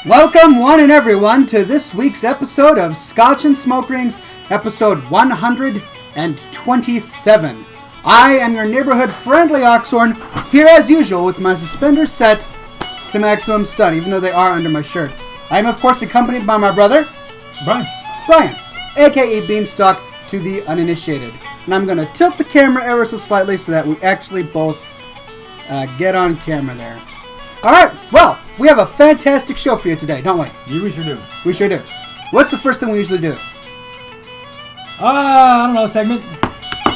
Welcome, one and everyone, to this week's episode of Scotch and Smoke Rings, episode 127. I am your neighborhood friendly Oxhorn, here as usual with my suspenders set to maximum stun, even though they are under my shirt. I am, of course, accompanied by my brother, Brian, a.k.a. Beanstalk, to the uninitiated. And I'm going to tilt the camera ever so slightly so that we actually both get on camera there. Alright, well, we have a fantastic show for you today, don't we? Yeah, we sure do. We sure do. What's the first thing we usually do? I don't know, segment.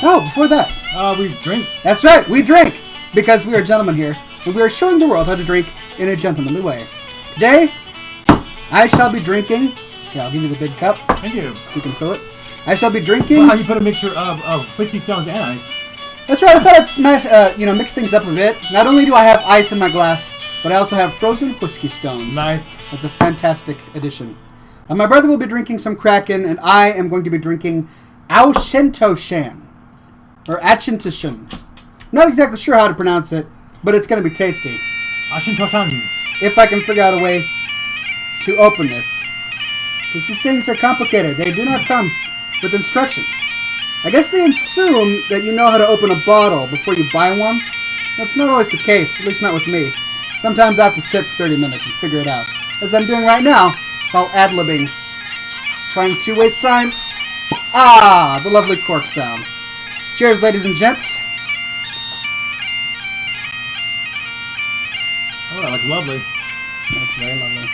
Oh, before that. We drink. That's right, we drink. Because we are gentlemen here, and we are showing the world how to drink in a gentlemanly way. Today, I shall be drinking. Here, I'll give you the big cup. Thank you. So you can fill it. I shall be drinking. Wow, you put a mixture of whiskey stones and ice. That's right, I thought I'd smash, mix things up a bit. Not only do I have ice in my glass, but I also have frozen whiskey stones. Nice. That's a fantastic addition. My brother will be drinking some Kraken, and I am going to be drinking Auchentoshan. Or Achentoshan. Not exactly sure how to pronounce it, but it's going to be tasty. Auchentoshan. If I can figure out a way to open this. Because these things are complicated. They do not come with instructions. I guess they assume that you know how to open a bottle before you buy one. That's not always the case, at least not with me. Sometimes I have to sit for 30 minutes and figure it out. As I'm doing right now, while ad-libbing. Trying to waste time. Ah, the lovely cork sound. Cheers, ladies and gents. Oh, that looks lovely. That's very lovely.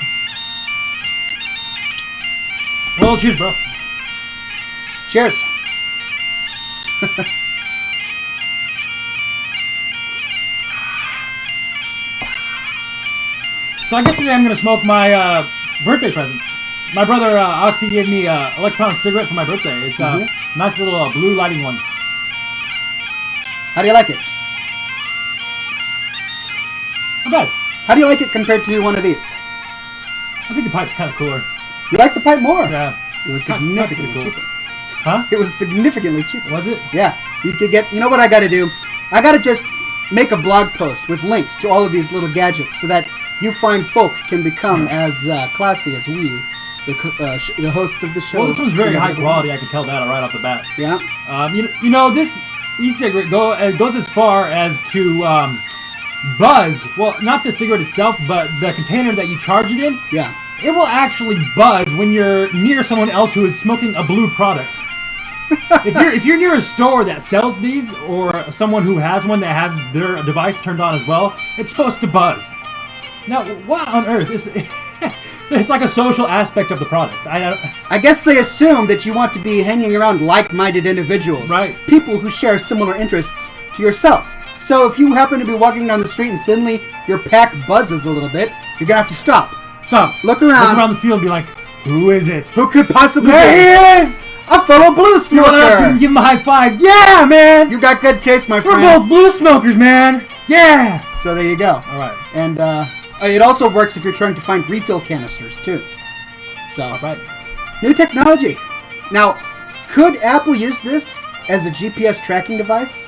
Well, cheers, bro. Cheers. So I guess today I'm going to smoke my birthday present. My brother Oxy gave me an electronic cigarette for my birthday. It's a nice little blue lighting one. How do you like it? Not bad. How do you like it compared to one of these? I think the pipe's kind of cooler. You like the pipe more? Yeah. It was significantly cool. cheaper. Huh? It was significantly cheaper. Was it? Yeah. You could get... You know what I got to do? I got to just make a blog post with links to all of these little gadgets so that you fine folk can become as classy as we, the hosts of the show. Well, this one's very high quality. I can tell that right off the bat. Yeah. You know, this e-cigarette goes as far as to buzz. Well, not the cigarette itself, but the container that you charge it in. Yeah. It will actually buzz when you're near someone else who is smoking a blue product. if you're near a store that sells these, or someone who has one that has their device turned on as well, it's supposed to buzz. Now, what on earth is? It's like a social aspect of the product. I guess they assume that you want to be hanging around like-minded individuals, right? People who share similar interests to yourself. So if you happen to be walking down the street and suddenly your pack buzzes a little bit, you're gonna have to stop. Look around the field and be like, who is it? Who could possibly There he is! A fellow blue smoker! You want to give him a high five? Yeah, man! You got good taste, my friend. We're both blue smokers, man! Yeah! So there you go. Alright. And it also works if you're trying to find refill canisters, too. So, alright. New technology. Now, could Apple use this as a GPS tracking device?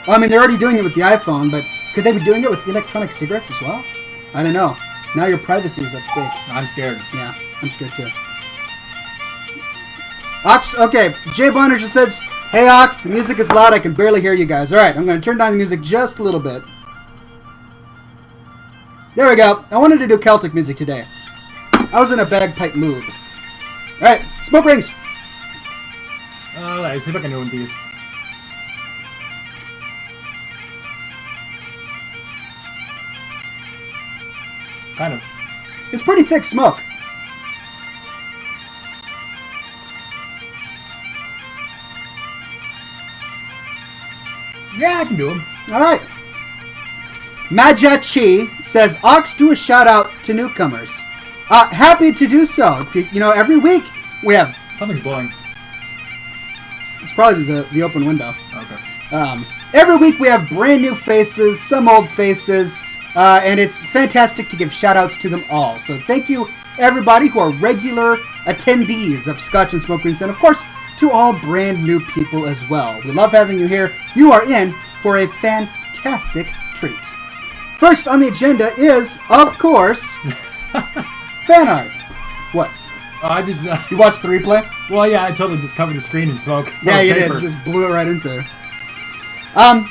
Well, I mean, they're already doing it with the iPhone, but could they be doing it with electronic cigarettes as well? I don't know. Now your privacy is at stake. I'm scared. Yeah, I'm scared too. Ox, okay, Jay Bonner just says, "Hey Ox, the music is loud, I can barely hear you guys." Alright, I'm going to turn down the music just a little bit. There we go. I wanted to do Celtic music today. I was in a bagpipe mood. Alright, smoke rings. Let's see if I can do one of these. Kind of. It's pretty thick smoke. Yeah, I can do them. Alright. Majachi says, Ox, do a shout out to newcomers. Happy to do so. You know, every week we have... Something's blowing. It's probably the open window. Okay. Every week we have brand new faces, some old faces, and it's fantastic to give shout outs to them all. So thank you, everybody who are regular attendees of Scotch and Smoke Rings, and of course, to all brand new people as well. We love having you here. You are in for a fantastic treat. First on the agenda is, of course, fan art. What? I just... You watched the replay? well, yeah, I totally just covered the screen in smoke. Yeah, you did. Just blew it right into it.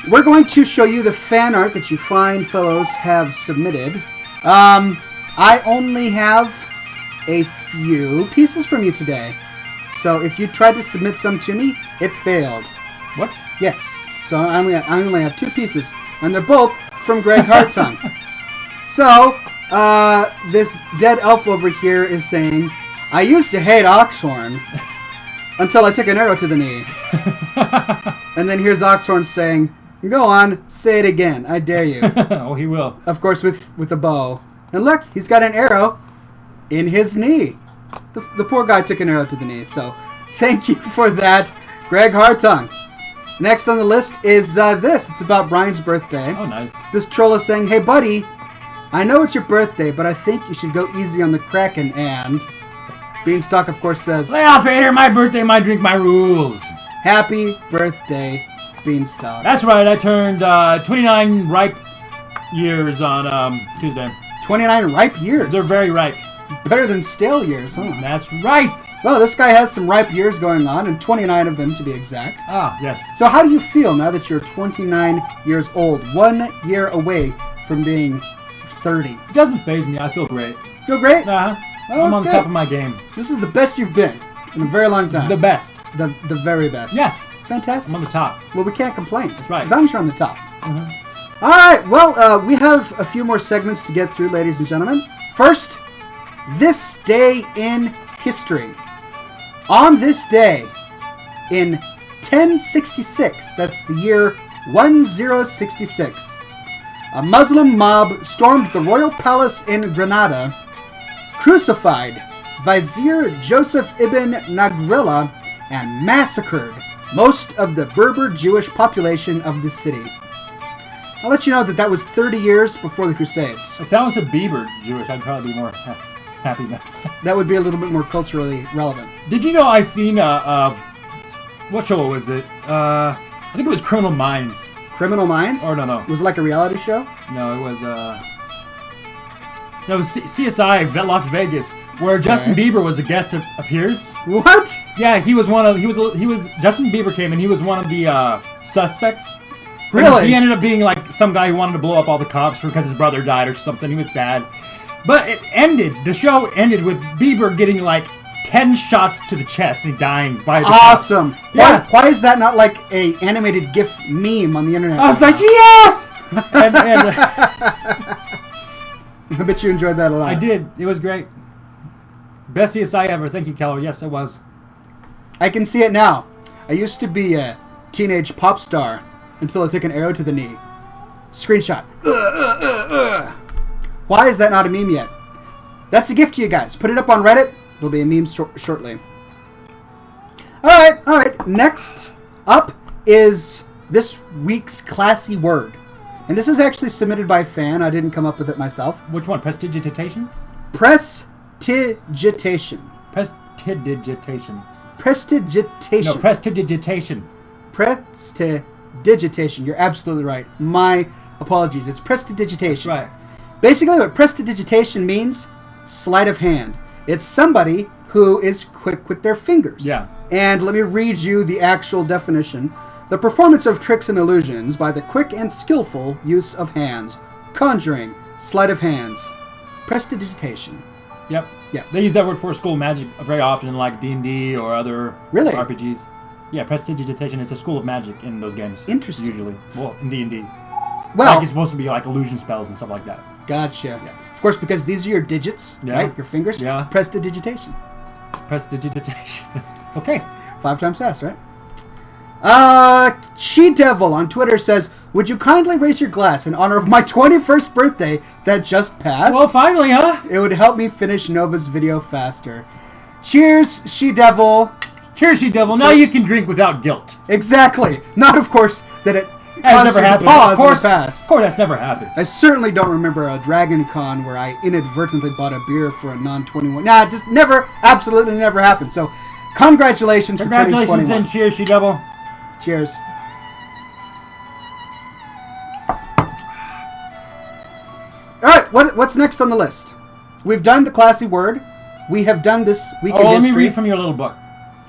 We're going to show you the fan art that you fine fellows have submitted. I only have a few pieces from you today. So if you tried to submit some to me, it failed. What? Yes. So I only have 2 pieces, and they're both from Greg Hartung. So this dead elf over here is saying, I used to hate Oxhorn until I took an arrow to the knee. And then here's Oxhorn saying, go on, say it again. I dare you. Oh, he will. Of course, with a bow. And look, he's got an arrow in his knee. The poor guy took an arrow to the knee. So thank you for that, Greg Hartung. Next on the list is this. It's about Brian's birthday. Oh, nice. This troll is saying, hey, buddy, I know it's your birthday, but I think you should go easy on the Kraken. And Beanstalk, of course, says, Lay off, hater. My birthday, my drink, my rules. happy birthday, Beanstalk. That's right. I turned 29 ripe years on Tuesday. 29 ripe years. They're very ripe. Better than stale years, huh? That's right. Well, this guy has some ripe years going on, and 29 of them to be exact. Ah, yes. So how do you feel now that you're 29 years old, 1 year away from being 30? It doesn't faze me. I feel great. Feel great? Uh-huh. Well, I'm that's on the good. top of my game. This is the best you've been in a very long time. The best. The very best. Yes. Fantastic. I'm on the top. Well, we can't complain. That's right. As long as you're on the top. All right. Well, we have a few more segments to get through, ladies and gentlemen. First, this day in history. On this day, in 1066, that's the year 1066, a Muslim mob stormed the royal palace in Granada, crucified Vizier Joseph ibn Nagrilla, and massacred most of the Berber Jewish population of the city. I'll let you know that was 30 years before the Crusades. If that was a Bieber Jewish, I'd probably be more happy about it. That would be a little bit more culturally relevant. Did you know I seen what show was it? I think it was Criminal Minds. Criminal Minds? Or no. Was it like a reality show? No, it was CSI Las Vegas, where Justin Bieber was a guest appearance. What? Yeah, he was Justin Bieber came and he was one of the suspects. Really? He ended up being like some guy who wanted to blow up all the cops because his brother died or something. He was sad. But the show ended with Bieber getting like 10 shots to the chest and dying by the awesome. cops. Yeah. Why is that not like a animated GIF meme on the internet? I was like, yes! and I bet you enjoyed that a lot. I did. It was great. Best CSI ever. Thank you, Keller. Yes, it was. I can see it now. I used to be a teenage pop star until I took an arrow to the knee. Screenshot. Why is that not a meme yet? That's a gift to you guys. Put it up on Reddit. It'll be a meme shortly. All right. Next up is this week's classy word. And this is actually submitted by a fan. I didn't come up with it myself. Which one? Prestidigitation? Prestidigitation. Prestidigitation. Prestidigitation. No, prestidigitation. Prestidigitation. You're absolutely right. My apologies. It's prestidigitation. Right. Basically, what prestidigitation means, sleight of hand. It's somebody who is quick with their fingers. Yeah. And let me read you the actual definition. The performance of tricks and illusions by the quick and skillful use of hands. Conjuring. Sleight of hands. Prestidigitation. Yep. Yeah. They use that word for school magic very often in like D&D or other Really? RPGs. Yeah, prestidigitation is a school of magic in those games. Interesting. Usually. Well, in D&D. Well, Like it's supposed to be like illusion spells and stuff like that. gotcha. Yeah. Of course, because these are your digits, Yeah. right? Your fingers. Yeah. Prestidigitation. Prestidigitation. Okay. 5 times fast, right? She-Devil on Twitter says, would you kindly raise your glass in honor of my 21st birthday that just passed? Well, finally, huh? It would help me finish Nova's video faster. Cheers, She-Devil. Cheers, you devil. Now you can drink without guilt. Exactly. Not, of course, that it Has caused never you to happened. pause Of course, in the past. Of course, that's never happened. I certainly don't remember a Dragon Con where I inadvertently bought a beer for a non-21. Nah, it just never, absolutely never happened. So, congratulations for turning 21. Congratulations and cheers, you devil. Cheers. All right, what's next on the list? We've done the classy word. We have done this week in history. Let me read from your little book.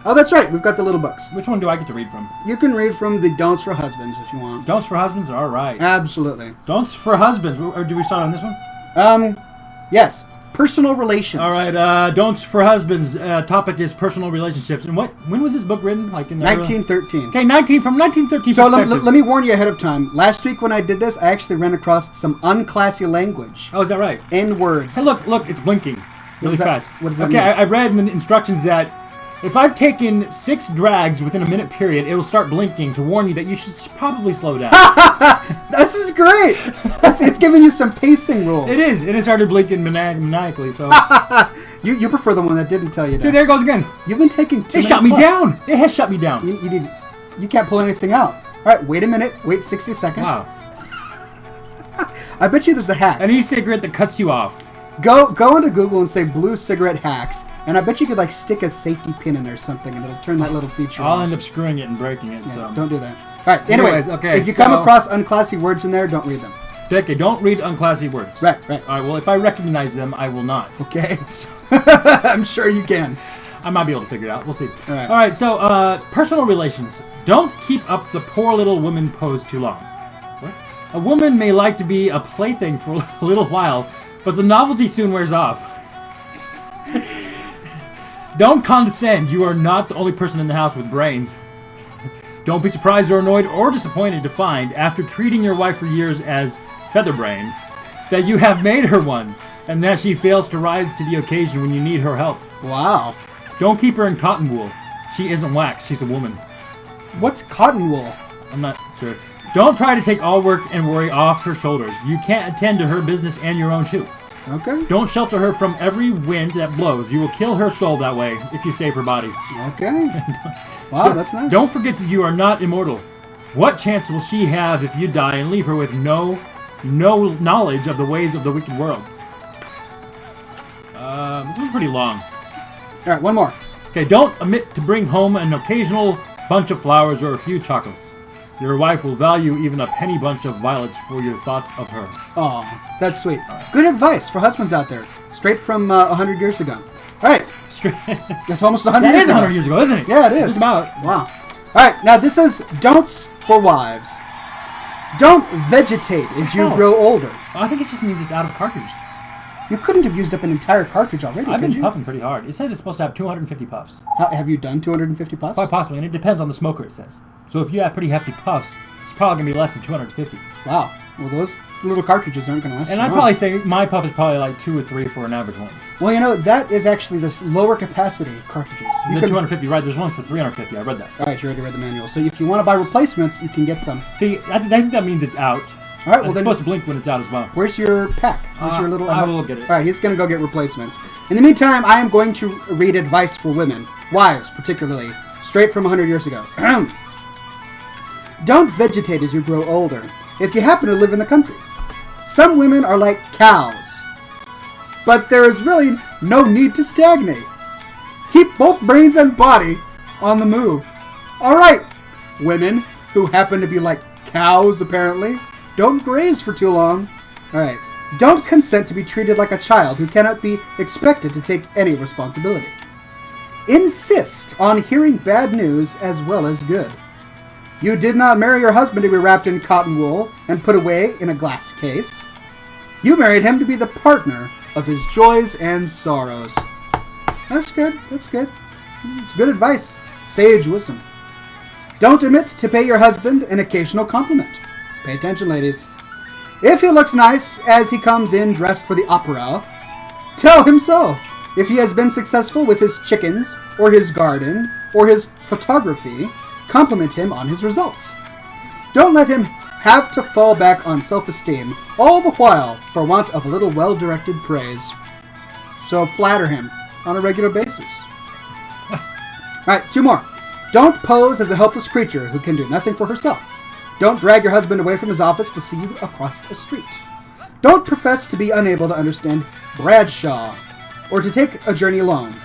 Oh, that's right. We've got the little books. Which one do I get to read from? You can read from the Don'ts for Husbands if you want. Don'ts for Husbands? All right. Absolutely. Don'ts for Husbands. Or do we start on this one? Yes. Personal relations. All right. Don'ts for Husbands. Topic is personal relationships. And when was this book written? Like in the 1913. Okay, from 1913. So let me warn you ahead of time. Last week when I did this, I actually ran across some unclassy language. Oh, is that right? N-words. Hey, look, it's blinking really fast. What does that mean? Okay, I read in the instructions that if I've taken 6 drags within a minute period, it will start blinking to warn you that you should probably slow down. This is great. It's giving you some pacing rules. It is. It started blinking maniacally. So you prefer the one that didn't tell you that. See, there it goes again. You've been taking too It many shut me puffs. down. It has shut me down. You can't pull anything out. All right, wait a minute. Wait 60 seconds. Wow. I bet you there's a hack. An e-cigarette that cuts you off. Go into Google and say blue cigarette hacks, and I bet you could like stick a safety pin in there or something, and it'll turn that little feature I'll off. end up screwing it and breaking it. Yeah, So don't do that. All right. Anyways, okay. If you come across unclassy words in there, don't read them. Okay, don't read unclassy words. Right. All right. Well, if I recognize them, I will not. Okay. I'm sure you can. I might be able to figure it out. We'll see. All right. All right. So, personal relations. Don't keep up the poor little woman pose too long. What? A woman may like to be a plaything for a little while, but the novelty soon wears off. Don't condescend. You are not the only person in the house with brains. Don't be surprised or annoyed or disappointed to find, after treating your wife for years as featherbrained, that you have made her one, and that she fails to rise to the occasion when you need her help. Wow. Don't keep her in cotton wool. She isn't wax. She's a woman. What's cotton wool? I'm not sure. Don't try to take all work and worry off her shoulders. You can't attend to her business and your own too. Okay. Don't shelter her from every wind that blows. You will kill her soul that way if you save her body. Okay. Wow, that's nice. Don't forget that you are not immortal. What chance will she have if you die and leave her with no knowledge of the ways of the wicked world? This one's pretty long. All right, one more. Okay, don't omit to bring home an occasional bunch of flowers or a few chocolates. Your wife will value even a penny bunch of violets for your thoughts of her. Oh, that's sweet. Good advice for husbands out there. Straight from 100 years ago. All right. That's almost 100 That years is ago. 100 years ago, isn't it? Yeah, it is. Just about. Wow. All right, now this is don'ts for wives. Don't vegetate as you grow older. I think it just means it's out of cartridge. You couldn't have used up an entire cartridge already, I've could been you? puffing pretty hard. It said it's supposed to have 250 puffs. Have you done 250 puffs? Quite possibly, and it depends on the smoker, it says. So if you have pretty hefty puffs, it's probably going to be less than 250. Wow. Well, those little cartridges aren't going to last And too I'd long. probably say my puff is probably like 2 or 3 for an average one. Well, you know, that is actually the lower capacity cartridges. You The can... 250, right? There's one for 350. I read that. All right, you already read the manual. So if you want to buy replacements, you can get some. See, I think that means it's out. All right, well It's then, supposed to blink when it's out as well. where's your pack? Where's your little... I will get it. All right, he's going to go get replacements. In the meantime, I am going to read advice for women, wives particularly, straight from 100 years ago. Don't vegetate as you grow older, if you happen to live in the country. Some women are like cows, but there is really no need to stagnate. Keep both brains and body on the move. All right, women who happen to be like cows, apparently, don't graze for too long. All right, don't consent to be treated like a child who cannot be expected to take any responsibility. Insist on hearing bad news as well as good. You did not marry your husband to be wrapped in cotton wool and put away in a glass case. You married him to be the partner of his joys and sorrows. That's good. That's good. It's good advice. Sage wisdom. Don't omit to pay your husband an occasional compliment. Pay attention, ladies. If he looks nice as he comes in dressed for the opera, tell him so. If he has been successful with his chickens, or his garden, or his photography, compliment him on his results. Don't let him have to fall back on self-esteem, all the while for want of a little well-directed praise. So flatter him on a regular basis. Alright, 2 more. Don't pose as a helpless creature who can do nothing for herself. Don't drag your husband away from his office to see you across a street. Don't profess to be unable to understand Bradshaw, or to take a journey alone.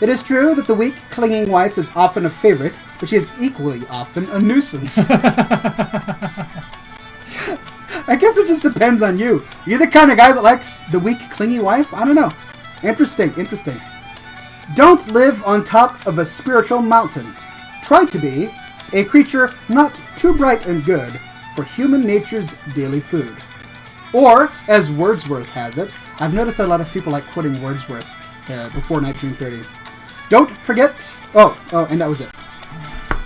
It is true that the weak, clinging wife is often a favorite, but she is equally often a nuisance. I guess it just depends on you. You're the kind of guy that likes the weak, clingy wife? I don't know. Interesting. Don't live on top of a spiritual mountain. Try to be a creature not too bright and good for human nature's daily food. Or, as Wordsworth has it, I've noticed that a lot of people like quoting Wordsworth before 1930. Don't forget... Oh, and that was it.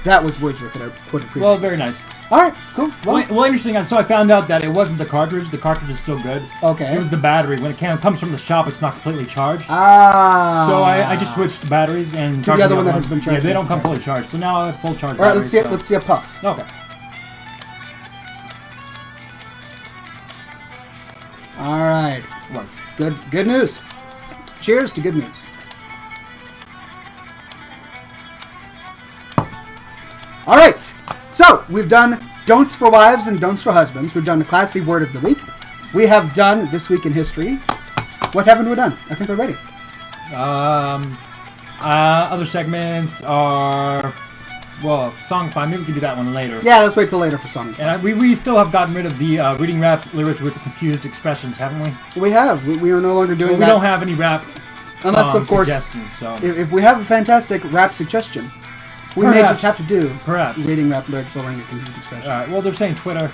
That was Wordsworth that I quoted previously. Well, very nice. All right, cool. Well, interesting. So I found out that it wasn't the cartridge. The cartridge is still good. Okay. It was the battery. When it comes from the shop, it's not completely charged. Ah. So I just switched batteries and to the other one that has been charged. Yeah, they don't come fully charged. So now I have full charge. All right, batteries, let's see a puff. Okay. All right. Good news. Cheers to good news. All right. So we've done don'ts for wives and don'ts for husbands. We've done the classy word of the week. We have done This Week in History. What haven't we done? I think we're ready. Other segments are... Well, Song 5, maybe we can do that one later. Yeah, let's wait till later for Song 5. And we still have gotten rid of the reading rap lyrics with confused expressions, haven't we? We have. We are no longer doing that. We don't have any rap unless, of course, suggestions. So. If we have a fantastic rap suggestion, we may just have to do reading rap lyrics while we're in the confused expression. All right, well, they're saying Twitter.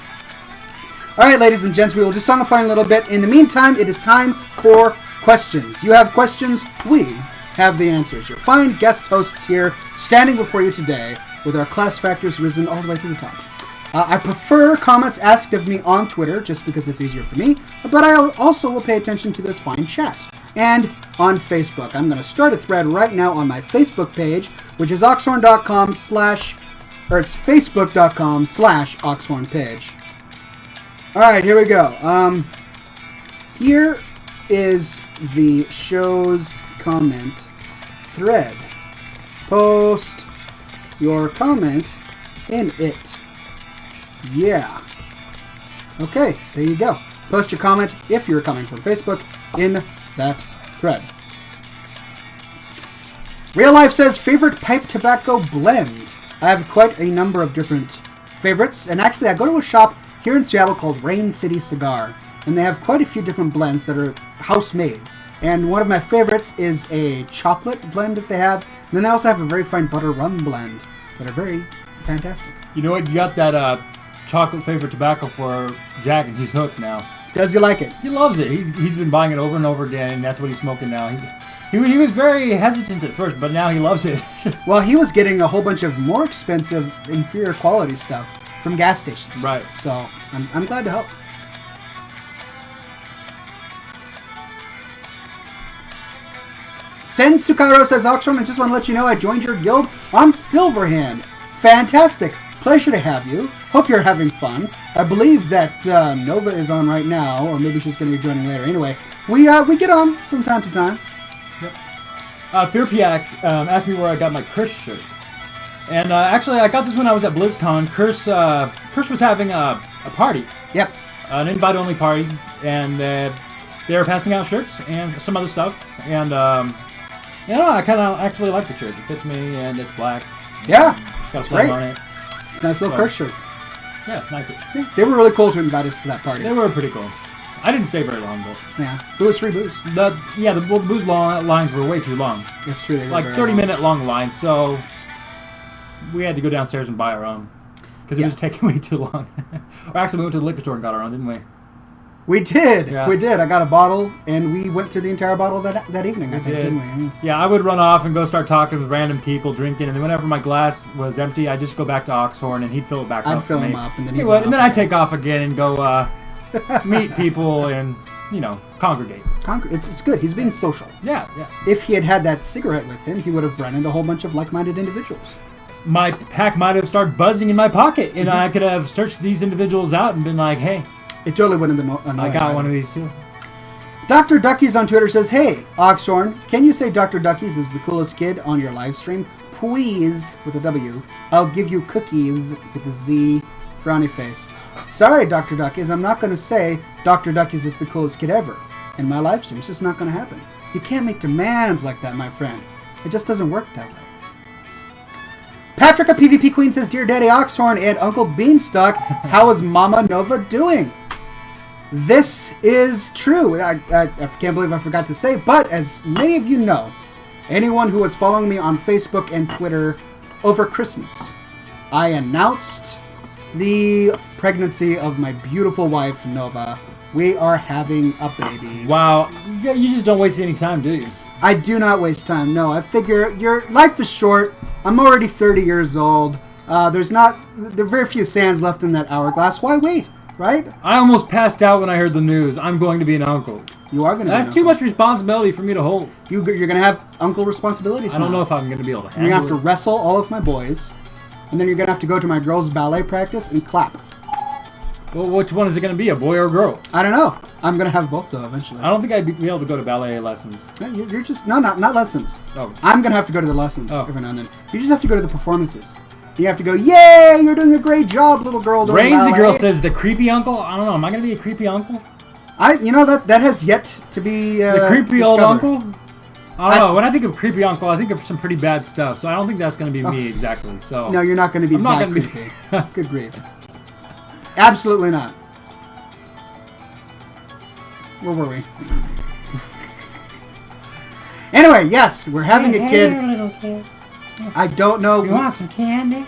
All right, ladies and gents, we will do songifying a little bit. In the meantime, it is time for questions. You have questions, we have the answers. Your fine guest hosts here, standing before you today, with our class factors risen all the way to the top. I prefer comments asked of me on Twitter, just because it's easier for me, but I also will pay attention to this fine chat. And on Facebook. I'm going to start a thread right now on my Facebook page, which is oxhorn.com/ or it's facebook.com/oxhorn page. All right, here we go. Here is the show's comment thread. Post your comment in it. Yeah. Okay, there you go. Post your comment, if you're coming from Facebook, in that thread. Real Life says, favorite pipe tobacco blend. I have quite a number of different favorites, and actually I go to a shop here in Seattle called Rain City Cigar, and they have quite a few different blends that are house-made. And one of my favorites is a chocolate blend that they have, and then they also have a very fine butter rum blend that are very fantastic. You know what? You got that chocolate flavored tobacco for Jack, and he's hooked now. Does he like it? He loves it. He's been buying it over and over again, and that's what he's smoking now. He was very hesitant at first, but now he loves it. Well, he was getting a whole bunch of more expensive, inferior quality stuff from gas stations. Right. So I'm glad to help. Sen Sukaro says, Oxhorn, I just want to let you know I joined your guild on Silverhand. Fantastic. Pleasure to have you. Hope you're having fun. I believe that Nova is on right now, or maybe she's going to be joining later. Anyway, we get on from time to time. Yep. Fearpiac asked me where I got my Curse shirt. And actually, I got this when I was at BlizzCon. Curse was having a party. Yep. An invite-only party. And they were passing out shirts and some other stuff. And, I kind of actually like the shirt. It fits me, and it's black. Yeah. It's got it's a flag great. on it. It's a nice little Curse shirt. Yeah, nice. Yeah, they were really cool to invite us to that party. They were pretty cool. I didn't stay very long, though. Yeah. Booze, free booze. The booze lines were way too long. That's true. They were like very 30-minute long lines, so we had to go downstairs and buy our own. Because it was taking way too long. Or actually, we went to the liquor store and got our own, didn't we? We did. Yeah. We did. I got a bottle, and we went through the entire bottle that evening, I think, didn't we? Yeah, I would run off and go start talking with random people, drinking, and then whenever my glass was empty, I'd just go back to Oxhorn, and he'd fill it back up. I'd fill him up, and then and then I'd take off again and go meet people and, congregate. It's good. He's being social. Yeah. If he had had that cigarette with him, he would have run into a whole bunch of like-minded individuals. My pack might have started buzzing in my pocket, and I could have searched these individuals out and been like, hey, it totally wouldn't have been annoying. I got one of these too. Dr. Duckies on Twitter says, hey, Oxhorn, can you say Dr. Duckies is the coolest kid on your live stream? Please, with a W. I'll give you cookies with a Z, frowny face. Sorry, Dr. Duckies, I'm not going to say Dr. Duckies is the coolest kid ever in my live stream. It's just not going to happen. You can't make demands like that, my friend. It just doesn't work that way. Patrick, a PvP Queen, says, Dear Daddy Oxhorn and Uncle Beanstalk, how is Mama Nova doing? This is true. I can't believe I forgot to say, but as many of you know, anyone who was following me on Facebook and Twitter over Christmas, I announced the pregnancy of my beautiful wife, Nova. We are having a baby. Wow. You just don't waste any time, do you? I do not waste time. No, I figure your life is short. I'm already 30 years old. There are very few sands left in that hourglass. Why wait, right? I almost passed out when I heard the news. I'm going to be an uncle. You are going to be an uncle. That's too much responsibility for me to hold. You're going to have uncle responsibilities I don't know if I'm going to be able to handle it. You're going to have to wrestle all of my boys, and then you're going to have to go to my girls' ballet practice and clap. Well, which one is it going to be, a boy or a girl? I don't know. I'm going to have both, though, eventually. I don't think I'd be able to go to ballet lessons. You're just... No, not lessons. Oh. I'm going to have to go to the lessons every now and then. You just have to go to the performances. You have to go, yay, you're doing a great job, little girl. Rainsy Girl says, the creepy uncle? I don't know. Am I going to be a creepy uncle? That has yet to be the creepy discovered. old uncle? I don't know. When I think of creepy uncle, I think of some pretty bad stuff. So I don't think that's going to be me exactly. So no, you're not going to be that creepy. Good grief. Absolutely not. Where were we? Anyway, yes, we're having a kid. Hey, little kid. I don't know. You want some candy?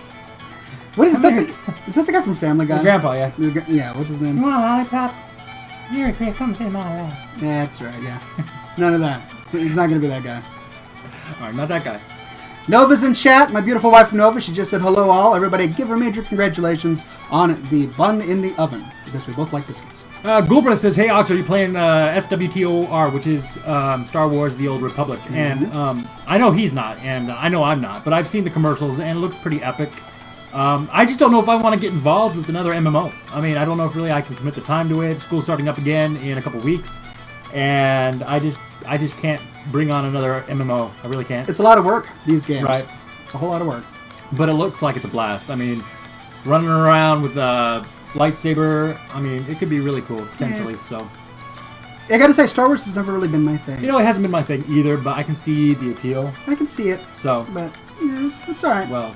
What is that? Is that the guy from Family Guy? Your grandpa, yeah. Yeah, what's his name? You want a lollipop? Here, Chris, come sit in my lap. Yeah, that's right, yeah. None of that. So he's not going to be that guy. All right, not that guy. Nova's in chat. My beautiful wife, Nova. She just said hello, all. Everybody give her major congratulations on the bun in the oven, because we both like biscuits. Goulbert says, hey, Ox, are you playing SWTOR, which is Star Wars The Old Republic? Mm-hmm. And I know he's not, and I know I'm not, but I've seen the commercials, and it looks pretty epic. I just don't know if I want to get involved with another MMO. I mean, I don't know if really I can commit the time to it. School's starting up again in a couple weeks, and I just can't bring on another MMO. I really can't. It's a lot of work, these games. Right. It's a whole lot of work. But it looks like it's a blast. I mean, running around with a lightsaber, I mean, it could be really cool, potentially, Yeah. So. I gotta say, Star Wars has never really been my thing. You know, it hasn't been my thing either, but I can see the appeal. I can see it. So. But, yeah, it's alright. Well,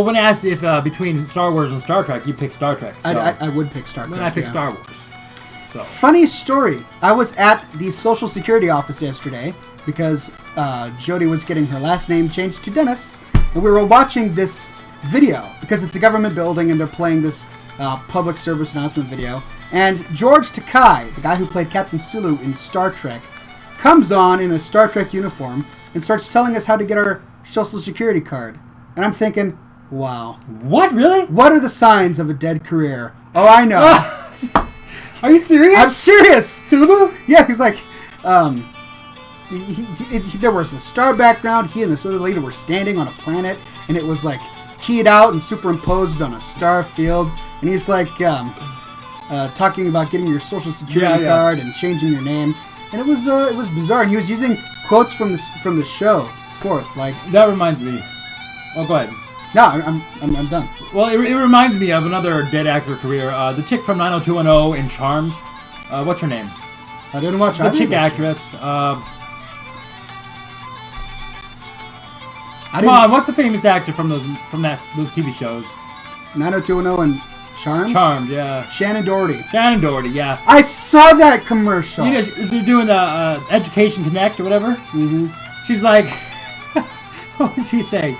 when asked if between Star Wars and Star Trek, you pick Star Trek. So. I would pick Star Trek. Then I pick Star Wars. So. Funny story. I was at the Social Security office yesterday because Jody was getting her last name changed to Dennis, and we were watching this video because it's a government building and they're playing this public service announcement video. And George Takei, the guy who played Captain Sulu in Star Trek, comes on in a Star Trek uniform and starts telling us how to get our Social Security card. And I'm thinking, wow. What, really? What are the signs of a dead career? Oh, I know. Are you serious? I'm serious. Sulu? Yeah, he's like, there was a star background. He and this other lady were standing on a planet, and it was like keyed out and superimposed on a star field. And he's like talking about getting your Social Security card and changing your name. And it was bizarre. And he was using quotes from the show forth. Like that reminds me. Oh, go ahead. No, I'm done. Well, it reminds me of another dead actor career. The chick from 90210 in Charmed. What's her name? I didn't watch the chick actress. Come on, what's the famous actor from those TV shows? 90210 and Charmed? Charmed, yeah. Shannon Doherty. Shannon Doherty, yeah. I saw that commercial. You know, they're doing Education Connect or whatever. Mm-hmm. She's like, what did she say?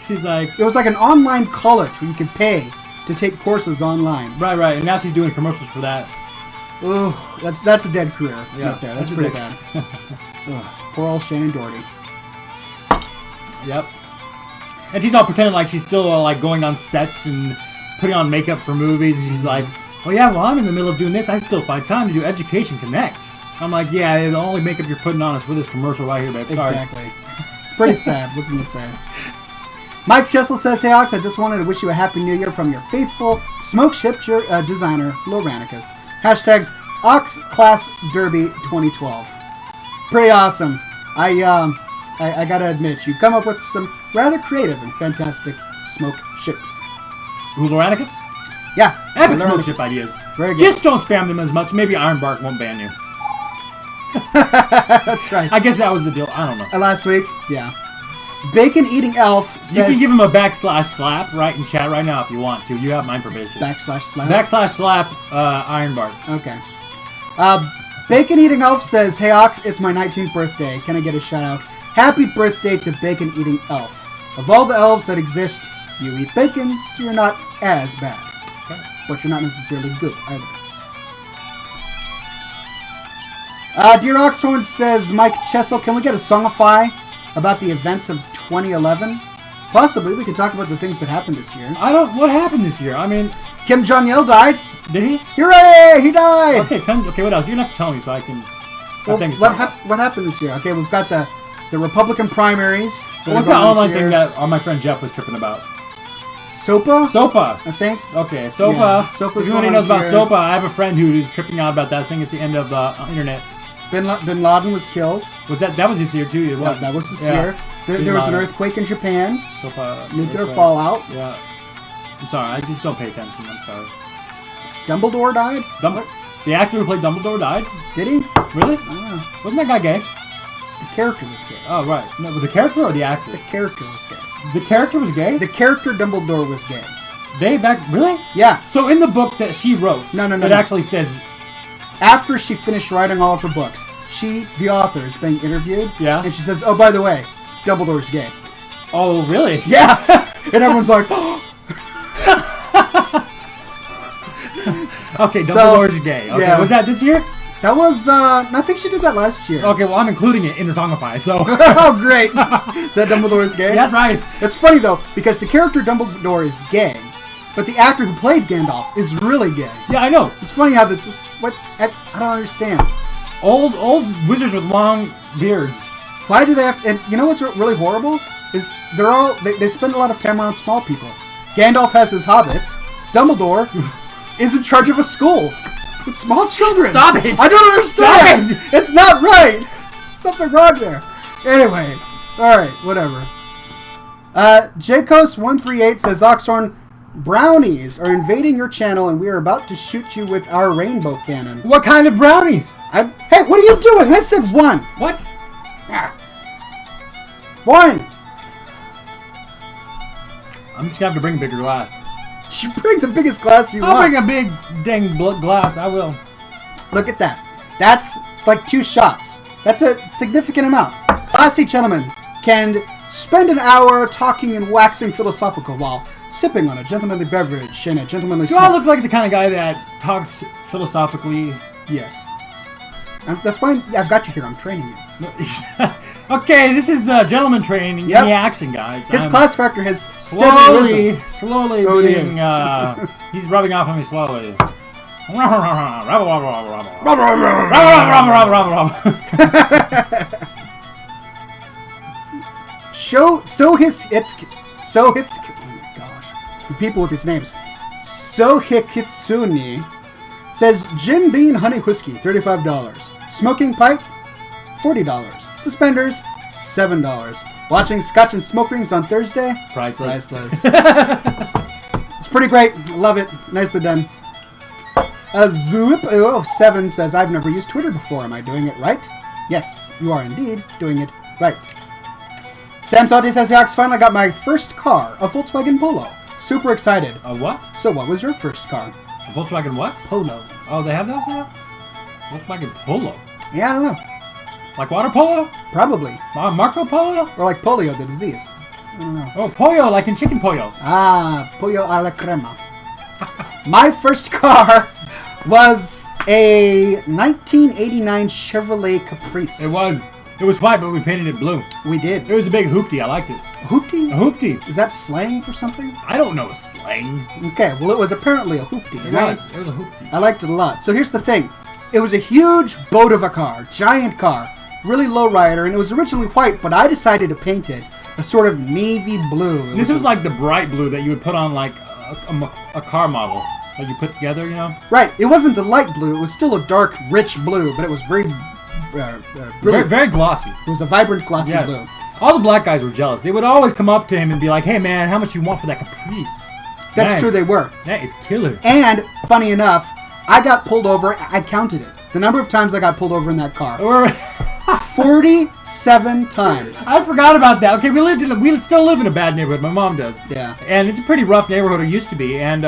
She's like... It was like an online college where you could pay to take courses online. Right. And now she's doing commercials for that. Ugh, that's a dead career right there. That's pretty bad. Poor old Shannon Doherty. Yep. And she's all pretending like she's still like going on sets and putting on makeup for movies. And she's like, oh yeah, well I'm in the middle of doing this. I still find time to do Education Connect. I'm like, yeah, the only makeup you're putting on is for this commercial right here, babe. Sorry. Exactly. It's pretty sad. What can you say? Mike Chessel says, hey Ox, I just wanted to wish you a happy new year from your faithful smoke ship designer, Loranicus. Hashtags Ox Class Derby 2012. Pretty awesome. I gotta admit, you come up with some rather creative and fantastic smoke ships. Who, Loranicus? Yeah. Epic smoke ship ideas. Very good. Just don't spam them as much. Maybe Ironbark won't ban you. That's right. I guess that was the deal. I don't know. Last week? Yeah. Bacon Eating Elf says... You can give him a /slap right in chat right now if you want to. You have my permission. /slap? /slap Ironbark. Okay. Bacon Eating Elf says, "Hey Ox, it's my 19th birthday. Can I get a shout out? Happy birthday to Bacon Eating Elf. Of all the elves that exist, you eat bacon, so you're not as bad. Okay. But you're not necessarily good either." Dear Oxhorn says, "Mike Chessel, can we get a songify about the events of 2011? Possibly. We could talk about the things that happened this year." What happened this year? I mean, Kim Jong-il died. did he? Hooray! He died! Okay, what else? You're gonna have to tell me so I can. Well, things what happened this year? Okay, we've got the Republican primaries. What's that online thing that my friend Jeff was tripping about? SOPA? SOPA. I think. Okay, SOPA. Yeah, SOPA's if anyone going knows on about this year. SOPA, I have a friend who's tripping out about that, saying it's the end of the internet. Bin Laden was killed. That was this year too? It was. That was this Yeah. year. There was an earthquake in Japan. SOPA. Nuclear earthquake. fallout. Yeah. I'm sorry, I just don't pay attention. I'm sorry. Dumbledore died? What? The actor who played Dumbledore died? Did he? Really? I don't know. Wasn't that guy gay? The character was gay. Oh, right. No, was the character or the actor? The character was gay. The character was gay? The character Dumbledore was gay. Really? Yeah. So in the book that she wrote, No. it actually says... After she finished writing all of her books, she, the author, is being interviewed. Yeah. And she says, "Oh, by the way, Dumbledore's gay." Oh, really? Yeah. And everyone's like, "Oh." Okay, So, Dumbledore's gay. Okay, yeah. was that this year? That was, I think she did that last year. Okay, well, I'm including it in the Songify, so... Oh, great. That Dumbledore is gay? That's right. It's funny, though, because the character Dumbledore is gay, but the actor who played Gandalf is really gay. Yeah, I know. It's funny how I don't understand. Old wizards with long beards. Why do they have, and you know what's really horrible? Is they spend a lot of time around small people. Gandalf has his hobbits. Dumbledore is in charge of a school with small children. Stop it! I don't understand! Stop It's not right! Something wrong there. Anyway, alright, whatever. Jacos138 says, "Oxhorn, brownies are invading your channel and we are about to shoot you with our rainbow cannon." What kind of brownies? Hey, what are you doing? I said one! What? One! I'm just gonna have to bring a bigger glass. You bring the biggest glass you I'll want. bring a big dang glass, I will. Look at that. That's like 2 shots. That's a significant amount. Classy gentlemen can spend an hour talking and waxing philosophical while sipping on a gentlemanly beverage and a gentlemanly Do I snack. look like the kind of guy that talks philosophically? Yes. That's why I've got you here. I'm training you. Okay, this is gentleman training Yep. in the action, guys. His I'm class factor has steadily risen. slowly Oh, it being, is. he's rubbing off on me slowly. Oh my gosh. People with these names. Sohikitsuni says Jim Beam Honey Whiskey, $35. Smoking pipe, $40. Suspenders, $7. Watching Scotch and Smoke Rings on Thursday, Priceless. It's pretty great. Love it. Nicely done. Zoop07 says, "I've never used Twitter before. Am I doing it right?" Yes, you are indeed doing it right. Sam Salty says, "Yox, finally got my first car, a Volkswagen Polo. Super excited." A what? So what was your first car? A Volkswagen what? Polo. Oh, they have those now? Volkswagen Polo. Yeah, I don't know. Like water polo? Probably. Marco Polo? Or like polio, the disease. I don't know. Oh, pollo, like in chicken pollo. Ah, pollo a la crema. My first car was a 1989 Chevrolet Caprice. It was white, but we painted it blue. We did. It was a big hoopty. I liked it. Hoopty? A hoopty. Is that slang for something? I don't know slang. Okay, well, it was apparently a hoopty. And It was a hoopty. I liked it a lot. So here's the thing. It was a huge boat of a car, giant car, really low rider, and it was originally white, but I decided to paint it a sort of navy blue. This was like the bright blue that you would put on like a car model that you put together, you know? Right. It wasn't a light blue. It was still a dark, rich blue, but it was very Very, brilliant. very glossy. It was a vibrant, glossy Yes. blue. All the black guys were jealous. They would always come up to him and be like, "Hey man, how much you want for that Caprice?" That's Man, true, they were. That is killer. And, funny enough, I got pulled over. I counted it. The number of times I got pulled over in that car. 47 times. I forgot about that. Okay, we still live in a bad neighborhood. My mom does. Yeah. And it's a pretty rough neighborhood. It used to be. And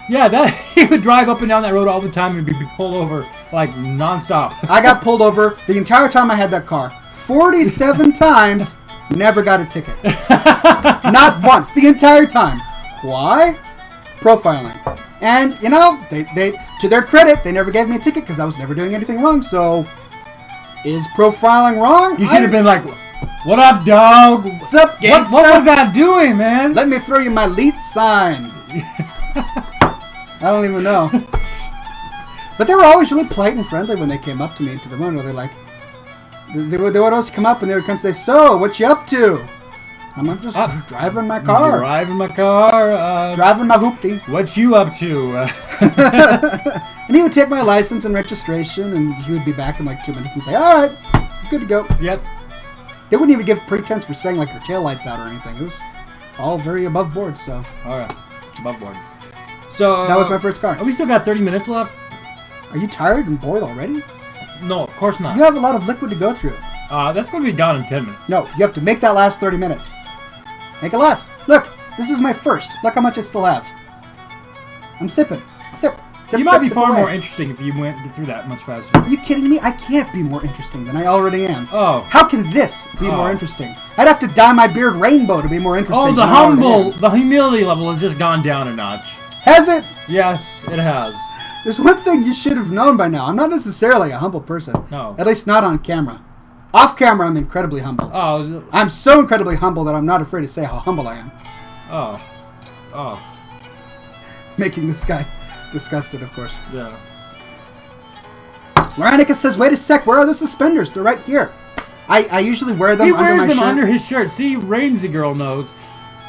yeah, that he would drive up and down that road all the time and be pulled over like nonstop. I got pulled over the entire time I had that car. 47 times, never got a ticket. Not once, the entire time. Why? Profiling. And, you know, they to their credit, they never gave me a ticket because I was never doing anything wrong. So, is profiling wrong? You should have been like, what up, dog? What's up, gangsta? What was I doing, man? Let me throw you my lead sign. I don't even know. But they were always really polite and friendly when they came up to me into the window. They're like, they would always come up and they would come say, "So, what you up to?" I'm just driving my car. Driving my car. Driving my hoopty. What you up to? And he would take my license and registration, and he would be back in like 2 minutes and say, "All right, good to go." Yep. They wouldn't even give pretense for saying like your taillights out or anything. It was all very above board. So. All right, above board. So that was my first car. We still got 30 minutes left. Are you tired and bored already? No, of course not. You have a lot of liquid to go through. That's going to be done in 10 minutes. No, you have to make that last 30 minutes. Make it last. Look, this is my first. Look how much I still have. I'm sipping. Sip. Sip, you sip, might be sip far away. more interesting if you went through that much faster. Are you kidding me? I can't be more interesting than I already am. Oh. How can this be more interesting? I'd have to dye my beard rainbow to be more interesting. Oh, the humility level has just gone down a notch. Has it? Yes, it has. There's one thing you should have known by now. I'm not necessarily a humble person. No. At least not on camera. Off camera, I'm incredibly humble. Oh. I'm so incredibly humble that I'm not afraid to say how humble I am. Oh. Oh. Making this guy disgusted, of course. Yeah. Laurenica says, "Wait a sec, where are the suspenders? They're right here. I usually wear them He under wears my them shirt." under his shirt. See, Rainsy girl knows.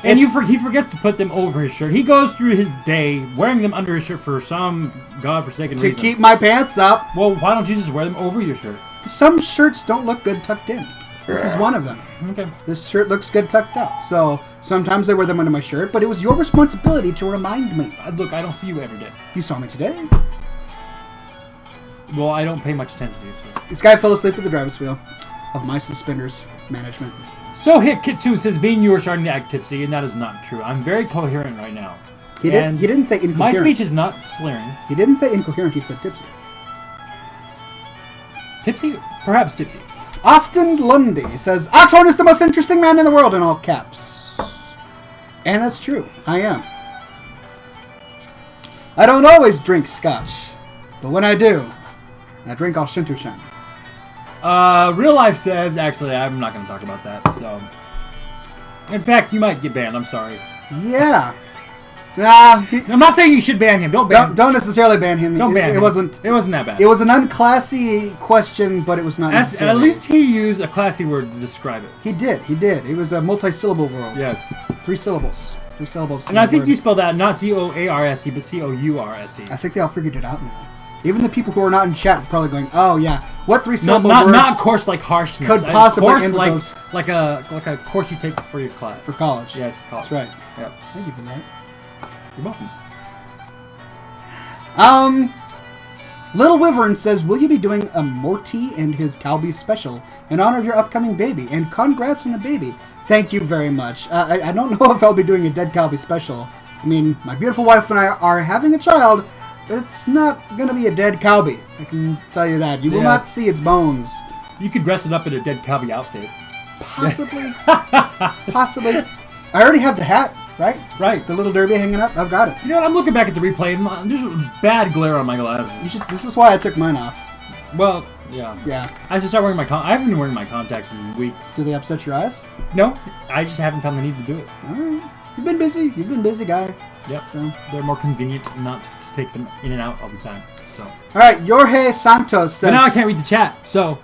And he forgets to put them over his shirt. He goes through his day wearing them under his shirt for some godforsaken reason. To keep my pants up. Well, why don't you just wear them over your shirt? Some shirts don't look good tucked in. This is one of them. Okay. This shirt looks good tucked up. So sometimes I wear them under my shirt, but it was your responsibility to remind me. Look, I don't see you every day. You saw me today. Well, I don't pay much attention to you. So. This guy fell asleep at the driver's wheel of my suspenders management. So Hit Kit 2 says, being you are starting to act tipsy, and that is not true. I'm very coherent right now. He didn't say incoherent. My speech is not slurring. He didn't say incoherent, he said tipsy. Tipsy? Perhaps tipsy. Austin Lundy says, "Oxhorn is the most interesting man in the world," in all caps. And that's true. I am. I don't always drink scotch, but when I do, I drink all Shinto-shan. Real Life says, actually, I'm not going to talk about that, so. In fact, you might get banned, I'm sorry. Yeah. Nah, I'm not saying you should ban him, don't ban him. Don't necessarily ban him. Don't ban him. It wasn't that bad. It was an unclassy question, but it was not necessarily. At least he used a classy word to describe it. He did. It was a multi-syllable word. Yes. 3 syllables. 3 syllables. And I think you spelled that not C-O-A-R-S-E, but C-O-U-R-S-E. I think they all figured it out now. Even the people who are not in chat are probably going, "Oh yeah, what 3-syllable word?" Not course like harshness. Could possibly course end with like those like a course you take for your class. for college. Yes, college. That's right. Yep. Thank you for that. You're welcome. Little Wyvern says, "Will you be doing a Morty and his Calby special in honor of your upcoming baby? And congrats on the baby." Thank you very much. I don't know if I'll be doing a Dead Calby special. I mean, my beautiful wife and I are having a child, but it's not going to be a dead Calby. I can tell you that. You will not see its bones. You could dress it up in a Dead Calby outfit. Possibly. Possibly. I already have the hat, right? Right. The little derby hanging up. I've got it. You know what? I'm looking back at the replay, and there's a bad glare on my glasses. This is why I took mine off. Well, yeah. Yeah. I should start wearing my I haven't been wearing my contacts in weeks. Do they upset your eyes? No, I just haven't found the need to do it. All right. You've been busy. You've been busy, guy. Yep. So. They're more convenient not to take them in and out all the time. So. All right. Jorge Santos says. But now I can't read the chat. So.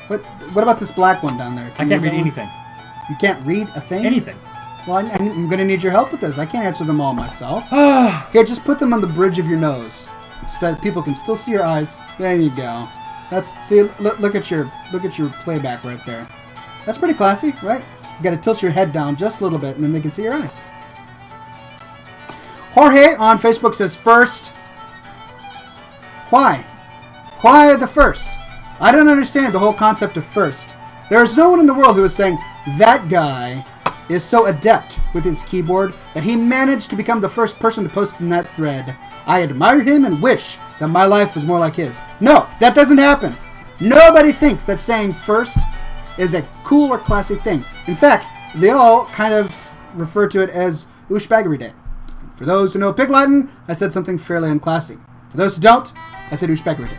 What about this black one down there? I can't read anything. You can't read a thing? Anything. Well, I'm going to need your help with this. I can't answer them all myself. Here, just put them on the bridge of your nose, so that people can still see your eyes. There you go. Look at your playback right there. That's pretty classy, right? You got to tilt your head down just a little bit, and then they can see your eyes. Jorge on Facebook says, "First, why? Why the first? I don't understand the whole concept of first. There is no one in the world who is saying that guy is so adept with his keyboard that he managed to become the first person to post in that thread. I admire him and wish that my life is more like his. No, that doesn't happen. Nobody thinks that saying first is a cool or classy thing. In fact, they all kind of refer to it as Ushbaggery Day. For those who know Pig Latin, I said something fairly unclassy. For those who don't, I said Ushbaggery Day.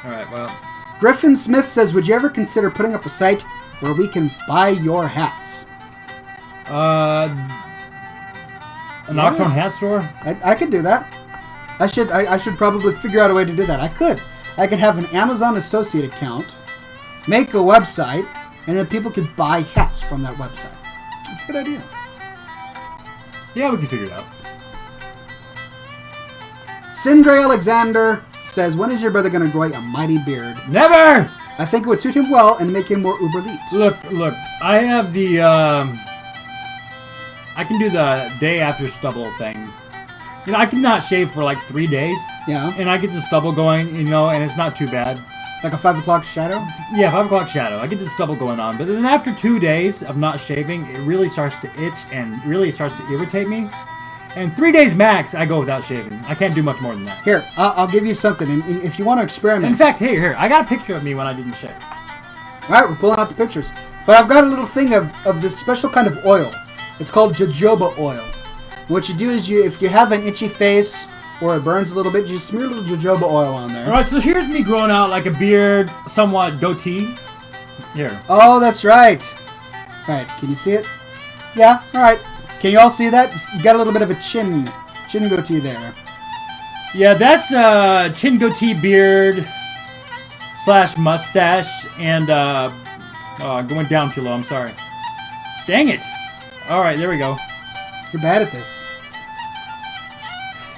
All right, well. Griffin Smith says, would you ever consider putting up a site where we can buy your hats? An Oxhorn hat store? I could do that. I should probably figure out a way to do that. I could have an Amazon Associate account, make a website, and then people could buy hats from that website. It's a good idea. Yeah, we can figure it out. Sindre Alexander says, when is your brother going to grow a mighty beard? Never! I think it would suit him well and make him more uber-elite. Look, I have the, I can do the day after stubble thing. You know, I cannot shave for like 3 days. Yeah. And I get the stubble going, you know, and it's not too bad. Like a 5 o'clock shadow? Yeah, 5 o'clock shadow. I get the stubble going on. But then after 2 days of not shaving, it really starts to itch and really starts to irritate me. And 3 days max, I go without shaving. I can't do much more than that. Here, I'll give you something. And if you want to experiment... In fact, here, I got a picture of me when I didn't shave. All right, we're pulling out the pictures. But I've got a little thing of this special kind of oil. It's called jojoba oil. What you do is if you have an itchy face or it burns a little bit, you just smear a little jojoba oil on there. All right, so here's me growing out like a beard, somewhat goatee. Here. Oh, that's right. All right, can you see it? Yeah, all right. Can you all see that? You got a little bit of a chin goatee there. Yeah, that's chin goatee beard / mustache and going down too low. I'm sorry. Dang it. All right, there we go. You're bad at this.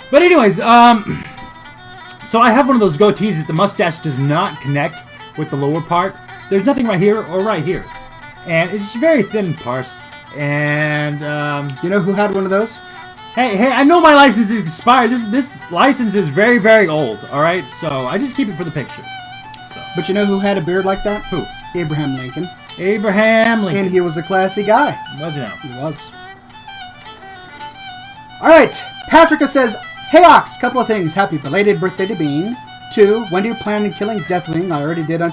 But anyways, so I have one of those goatees that the mustache does not connect with the lower part. There's nothing right here or right here, and it's very thin and sparse. And you know who had one of those? Hey, I know my license is expired. This license is very, very old. All right, so I just keep it for the picture. So. But you know who had a beard like that? Who? Abraham Lincoln. Abraham Lincoln. And he was a classy guy. Was he now? He was. All right. Patricia says, hey, Ox, couple of things. Happy belated birthday to Bean. 2, when do you plan on killing Deathwing? I already did on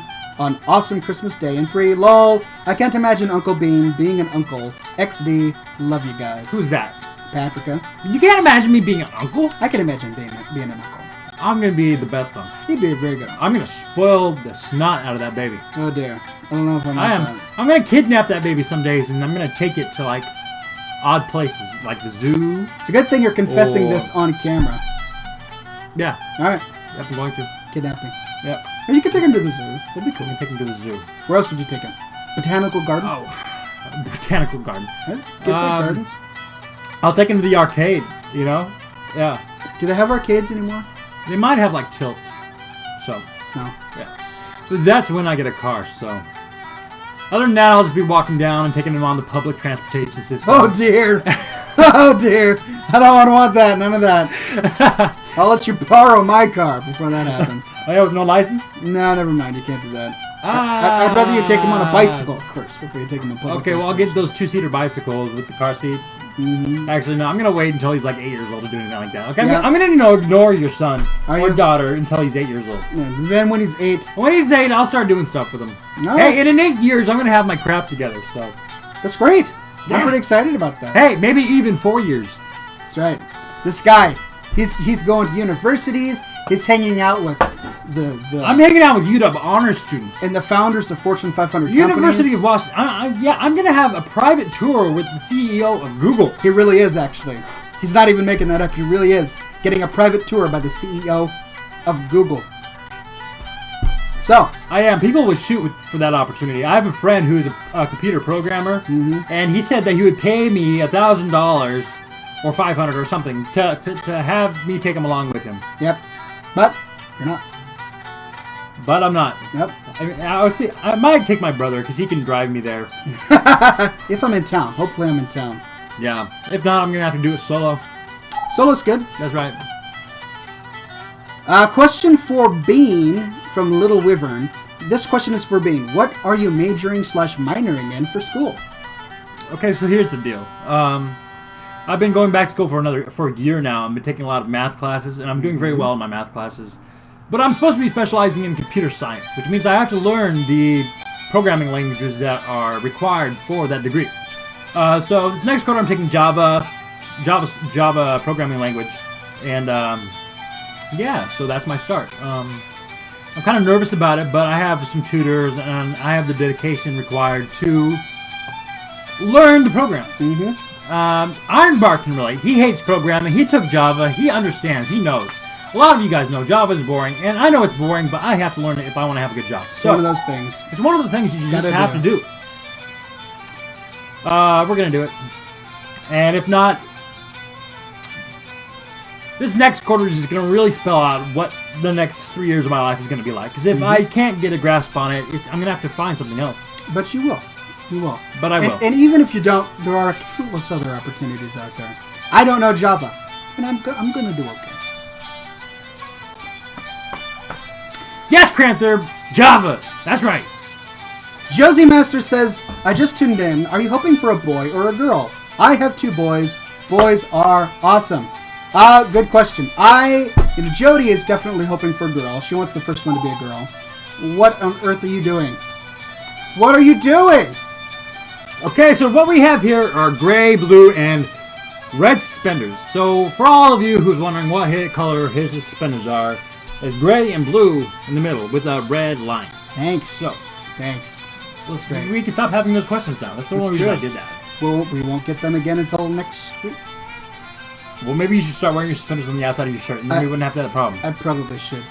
Awesome Christmas Day. And 3, lol, I can't imagine Uncle Bean being an uncle. XD, love you guys. Who's that? Patricia. You can't imagine me being an uncle? I can imagine being an uncle. I'm going to be the best uncle. He'd be a very good uncle. I'm going to spoil the snot out of that baby. Oh, dear. I don't know if I'm like that. I'm going to kidnap that baby some days, and I'm going to take it to, like, odd places, like the zoo. It's a good thing you're confessing this on camera. Yeah. All right. Yep, I'm going to. Kidnapping. Yep. Or you could take him to the zoo. That'd be cool. I'm going to take him to the zoo. Where else would you take him? Botanical garden? Oh, botanical garden. Right? Kids like gardens. I'll take him to the arcade, you know? Yeah. Do they have arcades anymore? They might have, like, tilt. So. No. Yeah. But that's when I get a car, so. Other than that, I'll just be walking down and taking him on the public transportation system. Oh, dear. Oh, dear. I don't want that. None of that. I'll let you borrow my car before that happens. Oh, yeah, with no license? No, never mind. You can't do that. I'd rather you take him on a bicycle first before you take him on public Okay, well, I'll get those 2-seater bicycles with the car seat. Mm-hmm. Actually, no, I'm going to wait until he's like 8 years old to do anything like that. Okay, Yeah. I'm going to ignore your son Are or you? daughter until he's 8 years old. Yeah, then when he's 8... When he's 8, I'll start doing stuff with him. No. Hey, and in 8 years, I'm going to have my crap together, so. That's great. I'm Yeah. pretty excited about that. Hey, maybe even 4 years. That's right. This guy, he's going to universities. He's hanging out with the I'm hanging out with UW honors students. and the founders of Fortune 500 University companies. of Washington. I'm going to have a private tour with the CEO of Google. He really is, actually. He's not even making that up. He really is getting a private tour by the CEO of Google. So, I am. People would shoot for that opportunity. I have a friend who's a computer programmer, and he said that he would pay me $1,000 or $500 or something to have me take him along with him. yep. But you're not. But I'm not. Yep. I mean, I might take my brother because he can drive me there. If I'm in town. Hopefully I'm in town. Yeah. If not, I'm gonna have to do it solo. Solo's good. That's right. Question for Bean from Little Wyvern. This question is for Bean. What are you majoring / minoring in for school? Okay, so here's the deal. I've been going back to school for a year now. I've been taking a lot of math classes, and I'm doing very well in my math classes. But I'm supposed to be specializing in computer science, which means I have to learn the programming languages that are required for that degree. So this next quarter, I'm taking Java programming language, and yeah, so that's my start. I'm kind of nervous about it, but I have some tutors, and I have the dedication required to learn the program. Ironbark can relate. He hates programming. He took Java. He understands. He knows. A lot of you guys know Java is boring, and I know it's boring, but I have to learn it if I want to have a good job. It's one of those things. It's one of the things you just have to do. We're going to do it. And if not, this next quarter is just going to really spell out what the next 3 years of my life is going to be like. Because if I can't get a grasp on it, I'm going to have to find something else. But you will. You will. But I will. And even if you don't, there are countless other opportunities out there. I don't know Java, and I'm going to do okay. Yes, Cranther! Java! That's right. Josie Master says, I just tuned in. Are you hoping for a boy or a girl? I have 2 boys. Boys are awesome. Good question. Jody is definitely hoping for a girl. She wants the first one to be a girl. What on earth are you doing? What are you doing? Okay, so what we have here are gray, blue, and red suspenders. So for all of you who's wondering what color his suspenders are, there's gray and blue in the middle with a red line. Thanks. So, thanks. That's great. We can stop having those questions now. That's the only reason I did that. Well, we won't get them again until next week. Well, maybe you should start wearing your suspenders on the outside of your shirt, and then we wouldn't have that problem. I probably should.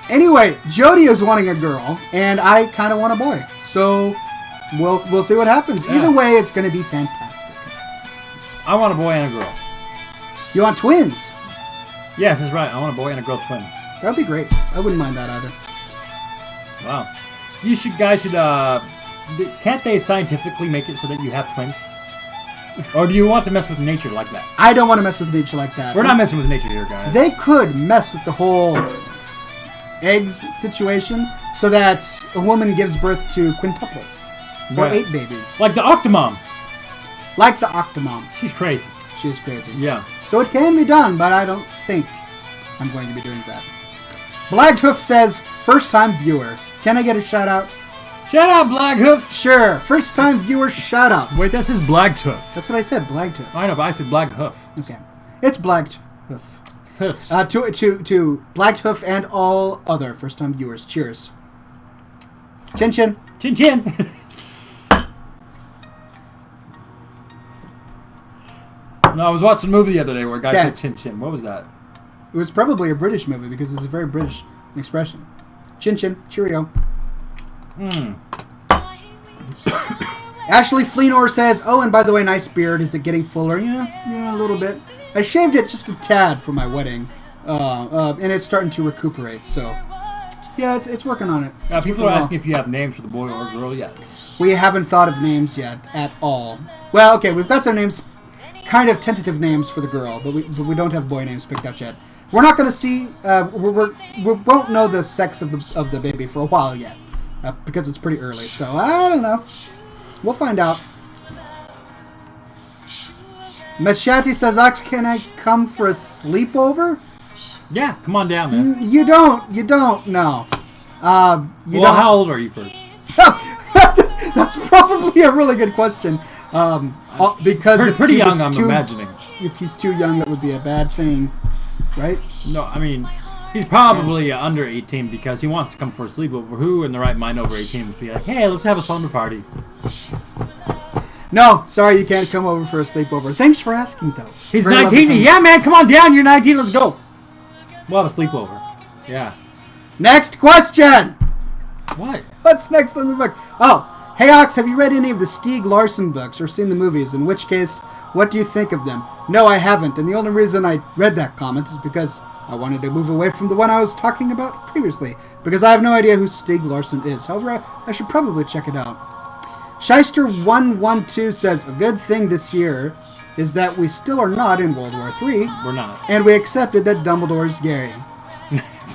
Anyway, Jody is wanting a girl, and I kind of want a boy. So we'll see what happens. Yeah. Either way, it's going to be fantastic. I want a boy and a girl. You want twins? Yes, that's right. I want a boy and a girl twin. That'd be great. I wouldn't mind that either. Wow. Guys should, can't they scientifically make it so that you have twins? Or do you want to mess with nature like that? I don't want to mess with nature like that. We're not messing with nature here, guys. They could mess with the whole eggs situation so that a woman gives birth to quintuplets. Or 8 babies. Like the Octomom. Like the Octomom. She's crazy. She's crazy. Yeah. So it can be done, but I don't think I'm going to be doing that. Blagdhoof says, first time viewer. Can I get a shout out? Shout out, Blagdhoof. Sure. First time viewer shout out. Wait, that says Blagdhoof. That's what I said, Blagdhoof. I know, but I said Blagdhoof. Okay. It's Blagdhoof. Hoofs. To Blagdhoof and all other first time viewers. Cheers. Chin chin. Chin chin. No, I was watching a movie the other day where a guy said chin chin. What was that? It was probably a British movie because it's a very British expression. Chin chin. Cheerio. Ashley Fleenor says, oh, and by the way, nice beard. Is it getting fuller? Yeah, a little bit. I shaved it just a tad for my wedding, and it's starting to recuperate. So, yeah, it's working on it. People are asking if you have names for the boy or girl yet. We haven't thought of names yet at all. Well, okay, we've got some names, kind of tentative names for the girl, but we don't have boy names picked out yet. We're not going to see. We won't know the sex of the baby for a while yet. Because it's pretty early, so I don't know. We'll find out. Machati says, Ox, can I come for a sleepover? Yeah, come on down, man. You don't, no. How old are you first? That's probably a really good question. Because if pretty young, I'm imagining. If he's too young, that would be a bad thing, right? No, I mean... He's probably under 18 because he wants to come for a sleepover. Who in the right mind over 18 would be like, hey, let's have a slumber party? No, sorry, you can't come over for a sleepover. Thanks for asking, though. He's 19. Yeah, man, come on down. You're 19. Let's go. We'll have a sleepover. Yeah. Next question. What? What's next on the book? Oh, hey, Ox, have you read any of the Stieg Larsson books or seen the movies? In which case, what do you think of them? No, I haven't. And the only reason I read that comment is because I wanted to move away from the one I was talking about previously, because I have no idea who Stieg Larsson is. However, I should probably check it out. Shyster112 says, a good thing this year is that we still are not in World War III. We're not. And we accepted that Dumbledore's gay.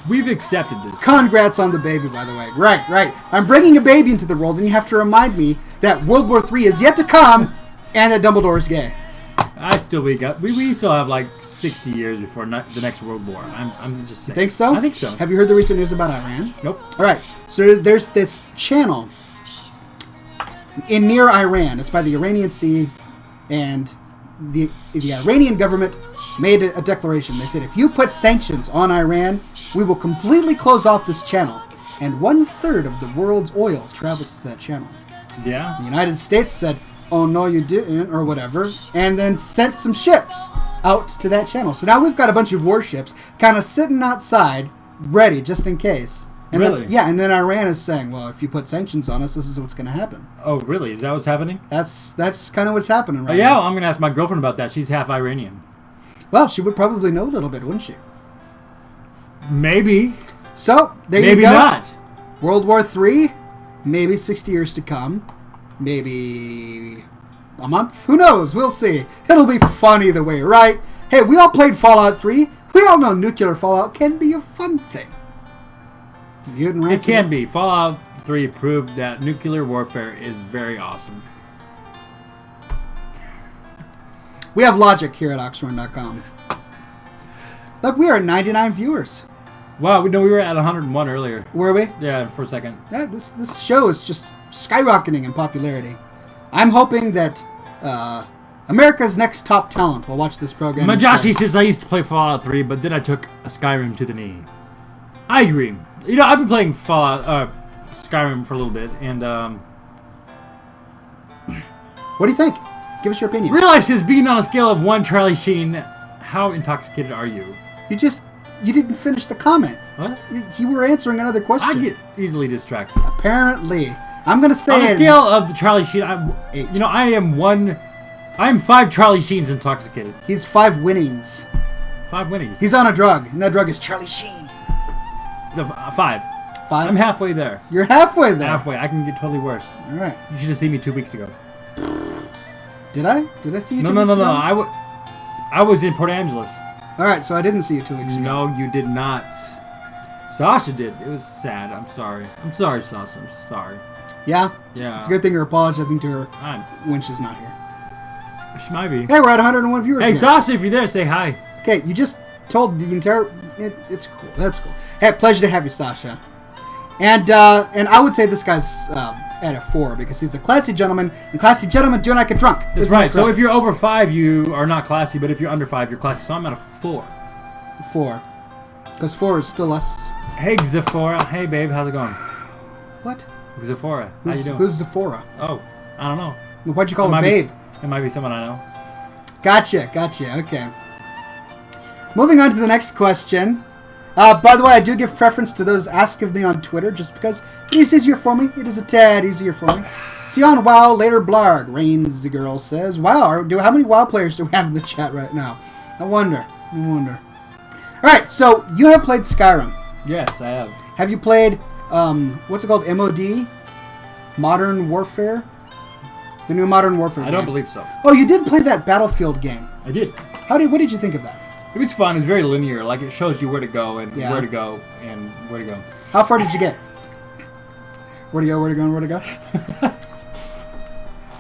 We've accepted this. Congrats on the baby, by the way. Right. I'm bringing a baby into the world, and you have to remind me that World War III is yet to come, and that Dumbledore's gay. I still we still have like 60 years before the next World War. I'm just saying. Think so? I think so. Have you heard the recent news about Iran? Nope. All right. So there's this channel near Iran. It's by the Iranian Sea, and the Iranian government made a declaration. They said, if you put sanctions on Iran, we will completely close off this channel. And 1/3 of the world's oil travels to that channel. Yeah. The United States said, oh, no, you didn't, or whatever, and then sent some ships out to that channel. So now we've got a bunch of warships kind of sitting outside, ready, just in case. And really? Then, and then Iran is saying, well, if you put sanctions on us, this is what's going to happen. Oh, really? Is that what's happening? That's kind of what's happening right Yeah, now. I'm going to ask my girlfriend about that. She's half Iranian. Well, she would probably know a little bit, wouldn't she? Maybe. So, there Maybe you go. not. World War III, maybe 60 years to come. Maybe a month? Who knows? We'll see. It'll be fun either way, right? Hey, we all played Fallout 3. We all know nuclear fallout can be a fun thing. It can be. Fallout 3 proved that nuclear warfare is very awesome. We have logic here at Oxhorn.com. Look, we are at 99 viewers. Wow, we were at 101 earlier. Were we? Yeah, for a second. Yeah, this show is just skyrocketing in popularity. I'm hoping that America's next top talent will watch this program. Majashi says, I used to play Fallout 3, but then I took a Skyrim to the knee. I agree. You know, I've been playing Skyrim for a little bit, and what do you think? Give us your opinion. Real Life says, being on a scale of 1 Charlie Sheen, how intoxicated are you? You didn't finish the comment. What? You were answering another question. I get easily distracted. Apparently. I'm going to say... On a scale of the Charlie Sheen, Eight. You know, I am 5 Charlie Sheens intoxicated. He's 5 winnings. 5 winnings. He's on a drug, and that drug is Charlie Sheen. No, 5. 5? I'm halfway there. You're halfway there. Halfway. I can get totally worse. All right. You should have seen me 2 weeks ago. Did I? Did I see you No, 2 no, weeks no, ago? no. I was in Port Angeles. All right, so I didn't see you 2 weeks ago. No, you did not. Sasha did. It was sad. I'm sorry. I'm sorry, Sasha. I'm sorry. Yeah? Yeah. It's a good thing you're apologizing to her I'm, when she's not here. she might be. Hey, we're at 101 viewers Hey, here. Sasha, if you're there, say hi. Okay, you just told the entire... it's cool. That's cool. Hey, pleasure to have you, Sasha. And I would say this guy's at a 4 because he's a classy gentleman, and classy gentlemen do not get drunk. That's right. So if you're over 5, you are not classy, but if you're under 5, you're classy. So I'm at a 4. 4. Because 4 is still us. Hey, Zephora. Hey, babe. How's it going? What? Zephora. How you doing? Who's Zephora? Oh, I don't know. Why'd you call her babe? It might be someone I know. Gotcha. Okay. Moving on to the next question. By the way, I do give preference to those asked of me on Twitter just because it is easier for me. It is a tad easier for me. See you on WoW later, blarg. Rains the girl says. Wow, how many WoW players do we have in the chat right now? I wonder. Alright, so you have played Skyrim. Yes, I have. Have you played, what's it called, MOD? Modern Warfare? The new Modern Warfare I game. don't believe so. Oh, you did play that Battlefield game. I did. What did you think of that? It was fun. It was very linear. Like, it shows you where to go and Yeah. where to go and where to go. How far did you get? Where to go?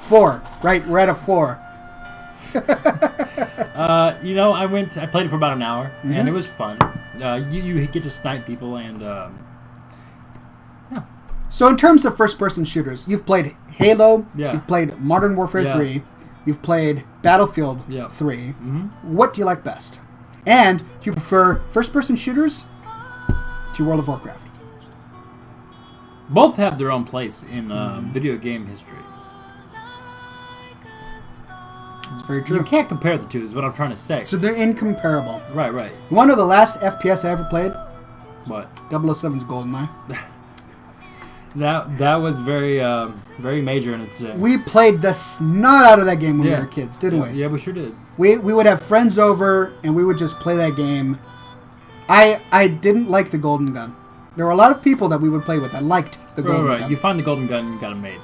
4. Right, we're at a 4. You know, I played it for about an hour, and it was fun. You get to snipe people, and yeah. So in terms of first-person shooters, you've played Halo, Yeah. you've played Modern Warfare Yeah. 3, you've played Battlefield Yeah. 3. Mhm. What do you like best? And do you prefer first-person shooters to World of Warcraft? Both have their own place in video game history. It's very true. You can't compare the two, is what I'm trying to say. So they're incomparable. Right. You want to know the last FPS I ever played? What? 007's GoldenEye. That was very very major in its day. We played the snot out of that game when we Yeah. were kids, didn't we? Yeah, we sure did. We would have friends over, and we would just play that game. I didn't like the golden gun. There were a lot of people that we would play with that liked the golden Right. gun. You find the golden gun and you got it made.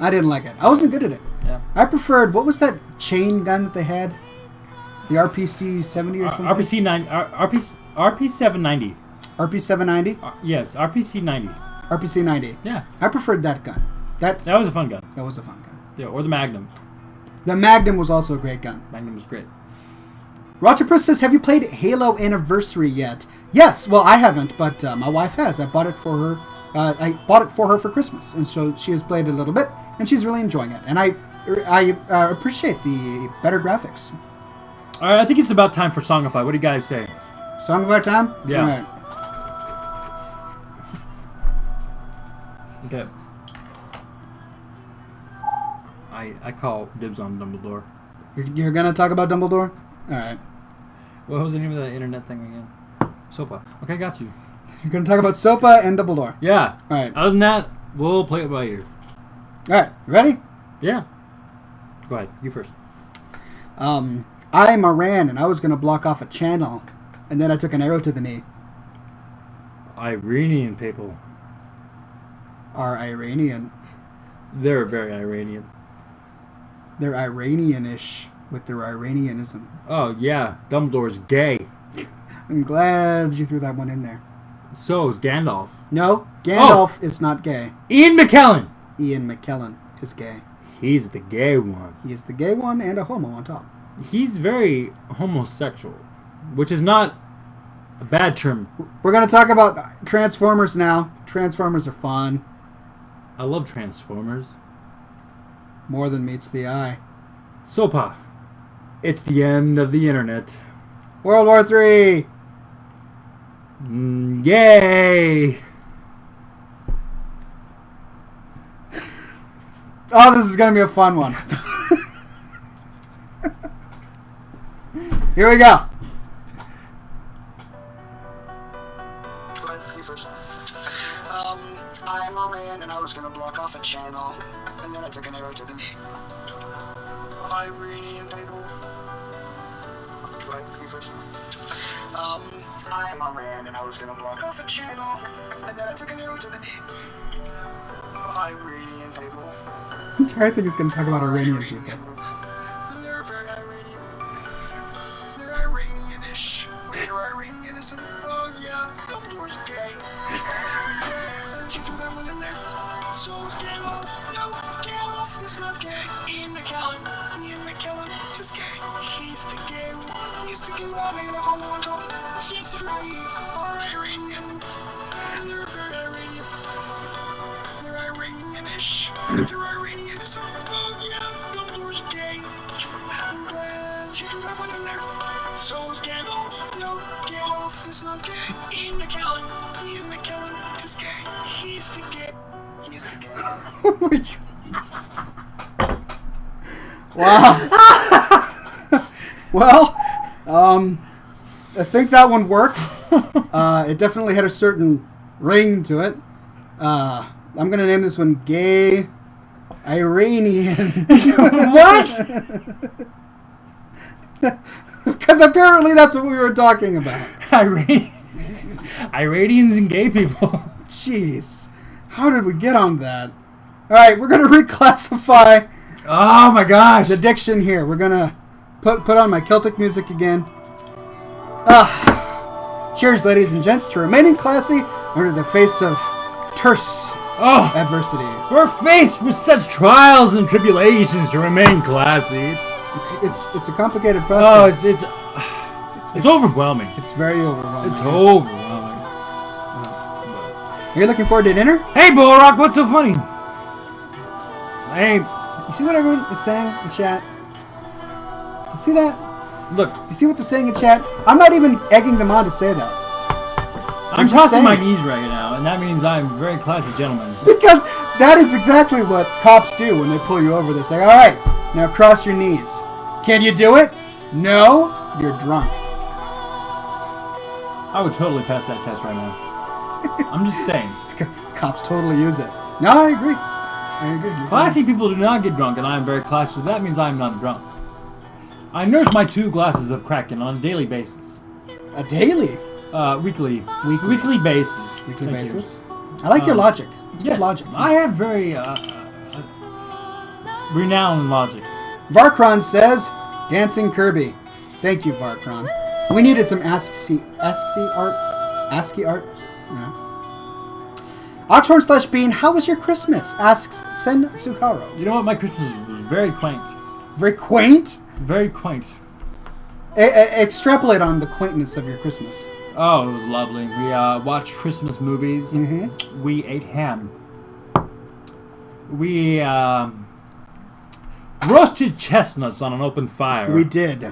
I didn't like it. I wasn't good at it. Yeah. I preferred, what was that chain gun that they had? The RPC-70 or something? RP790. RP-790? Yes, RPC90. RPC-90. Yeah. I preferred that gun. That That was a fun gun. was a fun gun. Yeah, or the Magnum. The Magnum was also a great gun. Magnum was great. Roger Press says, have you played Halo Anniversary yet? Yes. Well, I haven't, but my wife has. I bought it for her. I bought it for her for Christmas, and so she has played it a little bit, and she's really enjoying it. And I appreciate the better graphics. All right, I think it's about time for Songify. What do you guys say? Song of our time? Yeah. All right. Okay. I call dibs on Dumbledore. You're going to talk about Dumbledore? All right. What was the name of that internet thing again? Sopa. Okay, got you. You're going to talk about Sopa and Dumbledore. Yeah. All right. Other than that, we'll play it by ear. All right. Ready? Yeah. Go ahead. You first. I ran, and I was going to block off a channel, and then I took an arrow to the knee. Iranian people. Are Iranian. They're very Iranian. They're Iranian-ish with their Iranianism. Oh, yeah. Dumbledore's gay. I'm glad you threw that one in there. So is Gandalf. No, Gandalf is not gay. Ian McKellen. Ian McKellen is gay. He's the gay one. He is the gay one and a homo on top. He's very homosexual, which is not a bad term. We're going to talk about Transformers now. Transformers are fun. I love Transformers. More than meets the eye. Sopa. It's the end of the internet. World War III. Yay! Oh, this is going to be a fun one. Here we go. I'm a man and I was going to block off a channel, and then I took an arrow to the knee. Iranian people. I'm a man and I was going to block off a channel, and then I took an arrow to the knee. Iranian people. I think he's going to talk about Iranian people. They're very Iranian. They're Iranian-ish. They're Iranianism. Oh yeah, Dumbledore's gay. You threw that one in there. So is Gandalf. No, Gandalf is not gay. Ian McKellen is gay. He's the gay one. He's the gay one and a homo on top. He's very Iranian. They're very Iranian. They're Iranian-ish. They're Iranianism. Oh yeah, Dumbledore's gay. I'm glad you threw that one in there. So is Gandalf. No, Gandalf is not gay. Ian McKellen is gay. He's the gay. He's the gay. Wow. Well, I think that one worked. It definitely had a certain ring to it. I'm going to name this one Gay Iranian. What? Because apparently that's what we were talking about. Iranians and gay people. Jeez. How did we get on that? Alright, we're going to reclassify Oh my gosh. the diction here. We're going to put on my Celtic music again. Cheers, ladies and gents, to remaining classy under the face of terse adversity. We're faced with such trials and tribulations to remain classy. It's a complicated process. It's overwhelming. It's very overwhelming. It's overwhelming. Are you looking forward to dinner? Hey, Bullrock, what's so funny? Hey, You see what everyone is saying in chat? You see that? look, You see what they're saying in chat? I'm not even egging them on to say that. I'm just tossing my saying. knees right now, and that means I'm a very classy gentleman. Because that is exactly what cops do when they pull you over. They say, all right, now cross your knees. Can you do it? No? You're drunk. I would totally pass that test right now. I'm just saying. Cops totally use it. No, I agree. I agree. Classy people do not get drunk, and I am very classy, so that means I am not drunk. I nurse my 2 glasses of Kraken on a daily basis. A daily? Weekly basis. Weekly Thank basis? I like your logic. It's Yes, good logic. I have very renowned logic. Varkron says, Dancing Kirby. Thank you, Varkron. We needed some ASCII art. You know. Oxhorn / Bean, how was your Christmas? Asks Sen Sukaro. You know what? My Christmas was very quaint. Very quaint. Very quaint. Extrapolate on the quaintness of your Christmas. Oh, it was lovely. We watched Christmas movies. Mm-hmm. We ate ham. We roasted chestnuts on an open fire. We did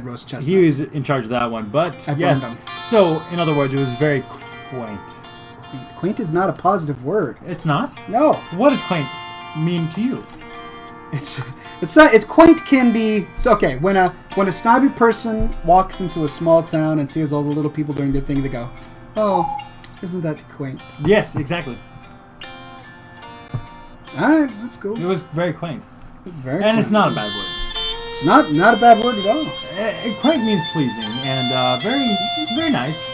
roast chestnuts. He was in charge of that one, but I yes. burned them. So, in other words, it was very quaint. Quaint is not a positive word. It's not? No. What does quaint mean to you? It's not. It's quaint can be. So okay, when a snobby person walks into a small town and sees all the little people doing their thing, they go, "Oh, isn't that quaint?" Yes, exactly. All right, that's cool. It was very quaint. Very and quaint. it's not a bad word. It's not a bad word at all. Quaint means pleasing and very nice.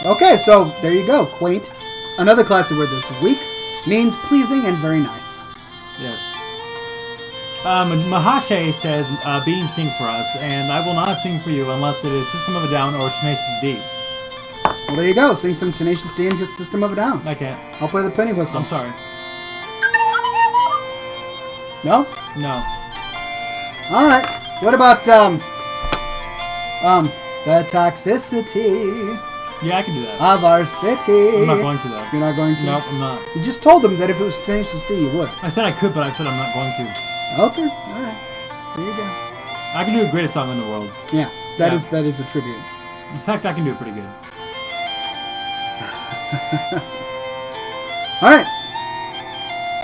Okay, so there you go. Quaint, another classic word this week, means pleasing and very nice. Yes. Mahashe says, Bean, sing for us, and I will not sing for you unless it is System of a Down or Tenacious D. Well, there you go. Sing some Tenacious D and just System of a Down. I can't. I'll play the penny whistle. I'm sorry. No? No. All right. What about the toxicity Yeah, I can do that. of our city? I'm not going to, though. You're not going to? Nope, I'm not. You just told them that if it was Tenacious D, you would. I said I could, but I said I'm not going to. Okay. All right. There you go. I can do the greatest song in the world. Yeah. That Yeah. is a tribute. In fact, I can do it pretty good. All right.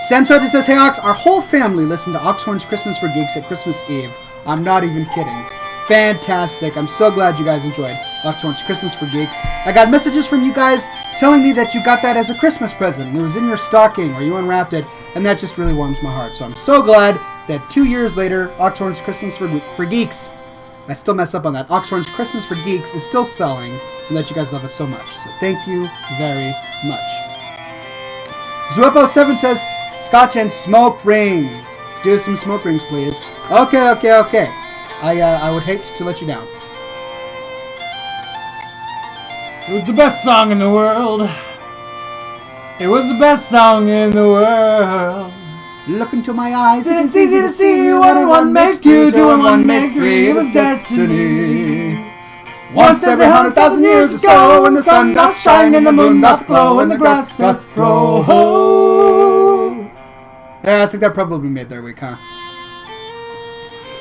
Sam Soda says, "Hey Ox, our whole family listened to Oxhorn's Christmas for Geeks at Christmas Eve. I'm not even kidding. Fantastic. I'm so glad you guys enjoyed Oxhorn's Christmas for Geeks. I got messages from you guys telling me that you got that as a Christmas present. And it was in your stocking or you unwrapped it. And that just really warms my heart. So I'm so glad that 2 years later, Oxhorn's Christmas for Geeks, I still mess up on that. Oxhorn's Christmas for Geeks is still selling and that you guys love it so much. So thank you very much." Zuepo7 says, "Scotch and smoke rings. Do some smoke rings, please." Okay. I would hate to let you down. It was the best song in the world. It was the best song in the world. Look into my eyes, And it's easy to see what one makes two, two and one makes three. It was destiny. Once every 100,000 years or so, when the sun doth shine and the moon doth glow and the grass doth grow. Yeah, I think that probably made their week, huh?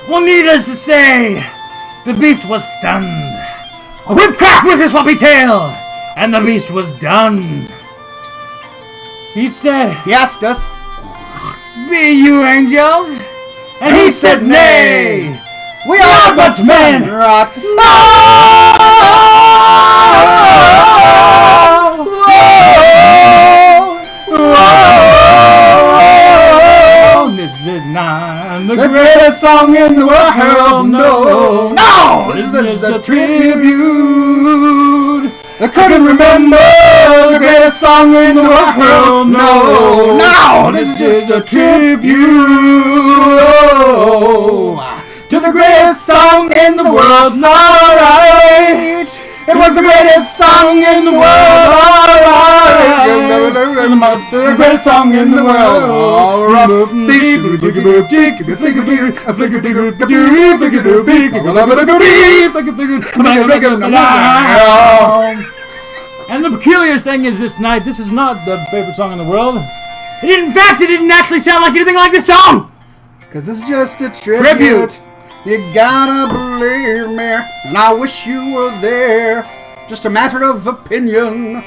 Well, needless to say, the beast was stunned. A whip cracked with his floppy tail, and the beast was done. He said, He asked us. "Be you angels?" And he said, "Nay, we are but men." Rock. This is not The greatest song in the world, no, no, This this is is a a tribute. tribute. I couldn't remember the greatest song in the world, no, no, this is just a tribute to the greatest song in the world, alright. It was the greatest song in the world, alright. The greatest song in the world, alright. And the peculiar thing is this night, this is not the favorite song in the world. In fact, it didn't actually sound like anything like this song. Cause it's just a tribute. You gotta believe me, and I wish you were there. Just a matter of opinion.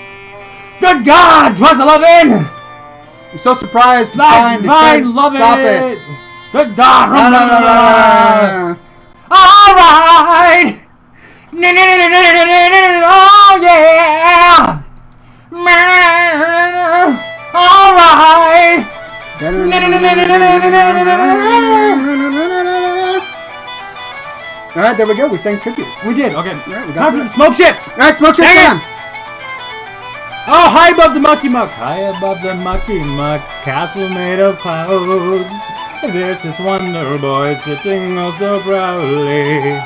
Good God, 'twas a lovin'. I'm so surprised to find you can't love stop it. Good God. All right. Oh yeah. All right. Alright, there we go. We sang tribute. We did. Okay. Right, we got Time for that. the smoke ship. Alright, smoke shit Dang it. down. Oh, high above the mucky muck. High above the mucky muck. Castle made of clouds. There's this wonder boy sitting oh so proudly.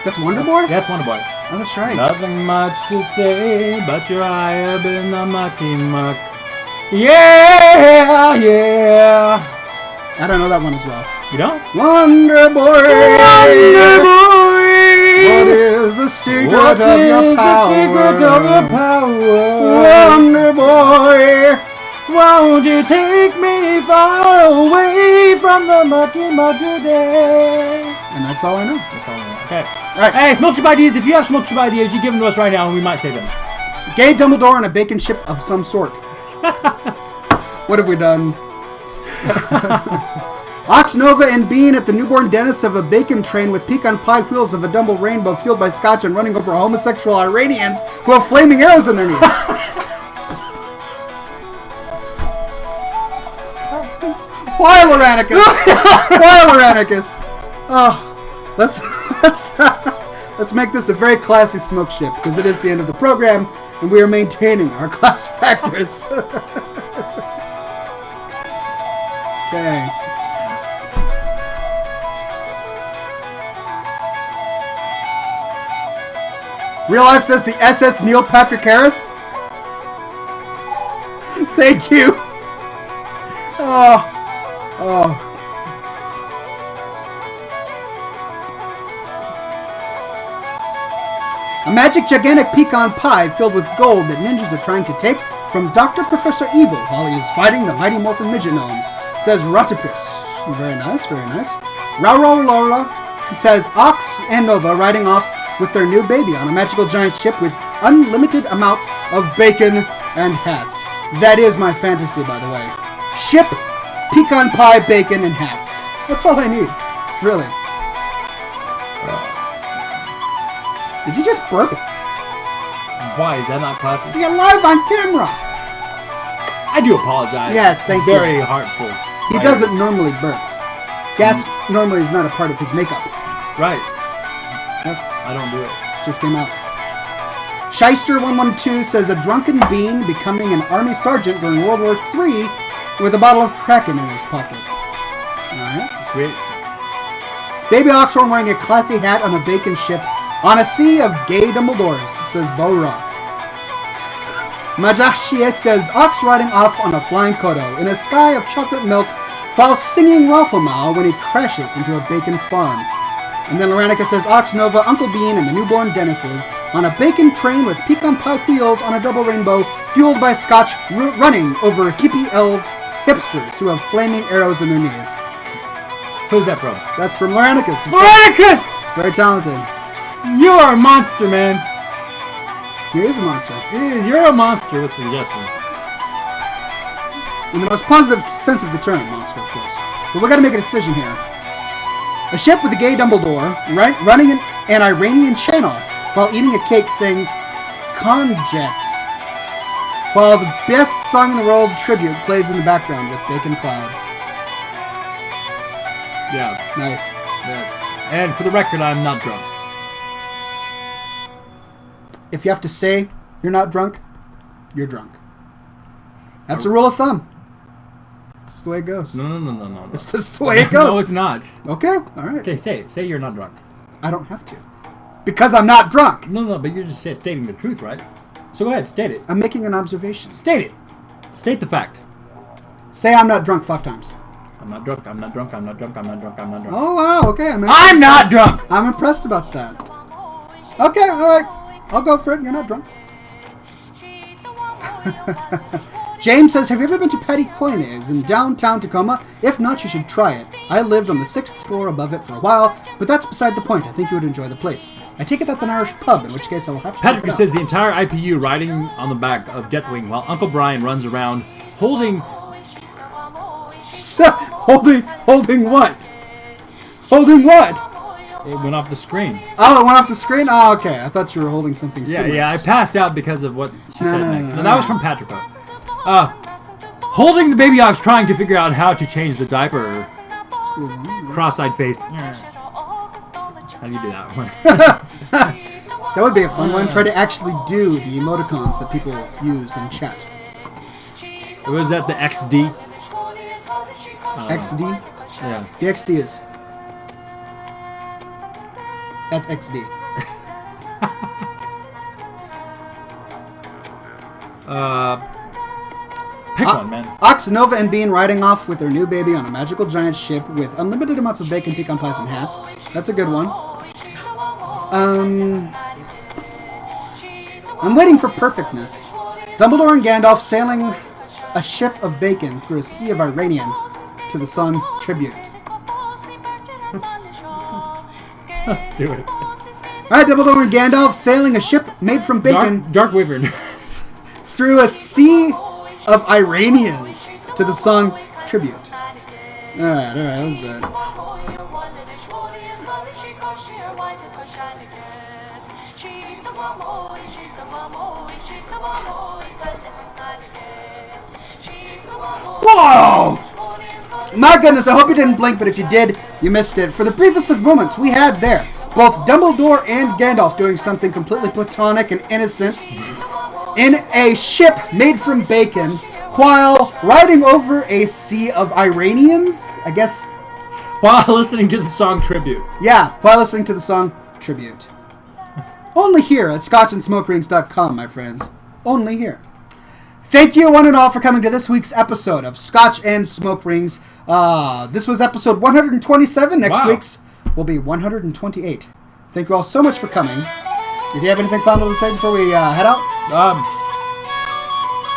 That's Wonder Boy? That's Wonder Boy. Oh, that's right. Nothing much to say, but you're high up in the mucky muck. Yeah, yeah. I don't know that one as well. You don't? Wonder Boy! Wonder Boy! What is the secret What of your is the power? secret of your power? Wonder Boy! Won't you take me far away from the mucky mud today? And that's all I know. That's all I know. Okay. All right. Hey, smoke ship ideas. If you have smoke ship ideas, you give them to us right now and we might say them. Gay Dumbledore on a bacon ship of some sort. What have we done? Ox, Nova, and Bean at the newborn dentist of a bacon train with pecan pie wheels of a double rainbow fueled by Scotch and running over homosexual Iranians who have flaming arrows in their knees. Why, Loranicus? Why, Loranicus? Oh, let's make this a very classy smoke ship because it is the end of the program and we are maintaining our class factors. Okay. Real Life says the SS Neil Patrick Harris. Thank you. Oh. A magic gigantic pecan pie filled with gold that ninjas are trying to take from Dr. Professor Evil while he is fighting the mighty morphin midget gnomes, says Rotipus. Very nice, very nice. Rauro Lola says Ox and Nova riding off with their new baby on a magical giant ship with unlimited amounts of bacon and hats. That is my fantasy, by the way. Ship, pecan pie, bacon, and hats. That's all I need. Really. Did you just burp? Why? Is that not classic? You're live on camera. I do apologize. Yes, thank you. Very heartful. He doesn't normally burp. Gas normally is not a part of his makeup. Right. Yep. I don't do it. Just came out. Shyster112 says a drunken bean becoming an army sergeant during World War III with a bottle of Kraken in his pocket. Alright. Sweet. Baby Oxhorn wearing a classy hat on a bacon ship on a sea of gay Dumbledores, says Bo Rock. Majashie says Ox riding off on a flying Kodo in a sky of chocolate milk while singing Rafflemow when he crashes into a bacon farm. And then Loranica says Ox, Nova, Uncle Bean, and the newborn Dennises on a bacon train with pecan pie wheels on a double rainbow fueled by Scotch running over hippie elf hipsters who have flaming arrows in their knees. Who's that from? That's from Loranicus. Loranicus! Very talented. You are a monster, man. He is a monster. You're a monster with suggestions. In the most positive sense of the term, monster, of course. But we got to make a decision here. A ship with a gay Dumbledore running an Iranian channel while eating a cake saying conjets, while the best song in the world tribute plays in the background with bacon clouds. Yeah. Nice. Yeah. And for the record, I'm not drunk. If you have to say you're not drunk, you're drunk. That's the rule of thumb. That's the way it goes. No. It's just the way it goes. No, it's not. Okay, all right. Okay, say it. Say you're not drunk. I don't have to. Because I'm not drunk. No, but you're just stating the truth, right? So go ahead, state it. I'm making an observation. State it. State the fact. Say I'm not drunk 5 times. I'm not drunk. I'm not drunk. I'm not drunk. I'm not drunk. I'm not drunk. Oh, wow, okay. I'm not drunk! I'm impressed about that. Okay, all right. I'll go for it. You're not drunk. James says, have you ever been to Patty Coyne's in downtown Tacoma? If not, you should try it. I lived on the 6th floor above it for a while, but that's beside the point. I think you would enjoy the place. I take it that's an Irish pub, in which case I will have to... Patrick says the entire IPU riding on the back of Deathwing while Uncle Brian runs around holding... Holding what? Holding what? It went off the screen. Oh, it went off the screen? Oh, okay. I thought you were holding something. Yeah, I passed out because of what she said next. No, that was from Patrick. Holding the baby ox, trying to figure out how to change the diaper. Cross-eyed face. How do you do that one? That would be a fun one. Try to actually do the emoticons that people use in chat. Was that the XD? XD? Yeah. The XD is. That's XD. Pick one, man. Ox, Nova, and Bean riding off with their new baby on a magical giant ship with unlimited amounts of bacon, pecan pies, and hats. That's a good one. I'm waiting for perfectness. Dumbledore and Gandalf sailing a ship of bacon through a sea of Iranians to the song Tribute. Let's do it. Alright, Dumbledore and Gandalf sailing a ship made from bacon Dark Wyvern. through a sea of Iranians to the song Tribute. Alright, that was it. Whoa! My goodness, I hope you didn't blink, but if you did, you missed it. For the briefest of moments, we had there both Dumbledore and Gandalf doing something completely platonic and innocent in a ship made from bacon while riding over a sea of Iranians, I guess. While listening to the song Tribute. Yeah, while listening to the song Tribute. Only here at ScotchandSmokerings.com, my friends. Only here. Thank you, one and all, for coming to this week's episode of Scotch and Smoke Rings. This was episode 127. Next week's will be 128. Thank you all so much for coming. Did you have anything final to say before we head out?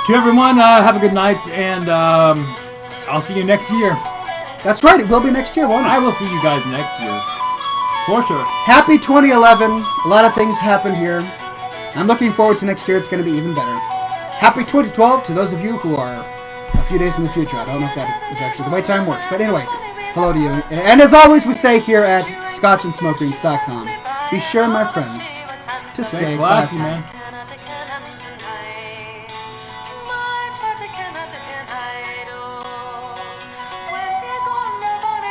To everyone, have a good night, and I'll see you next year. That's right, it will be next year, won't it? I will see you guys next year. For sure. Happy 2011. A lot of things happened here. I'm looking forward to next year. It's going to be even better. Happy 2012 to those of you who are a few days in the future. I don't know if that is actually the way time works. But anyway, hello to you. And as always, we say here at ScotchandSmokerings.com, be sure, my friends, to stay classy, man.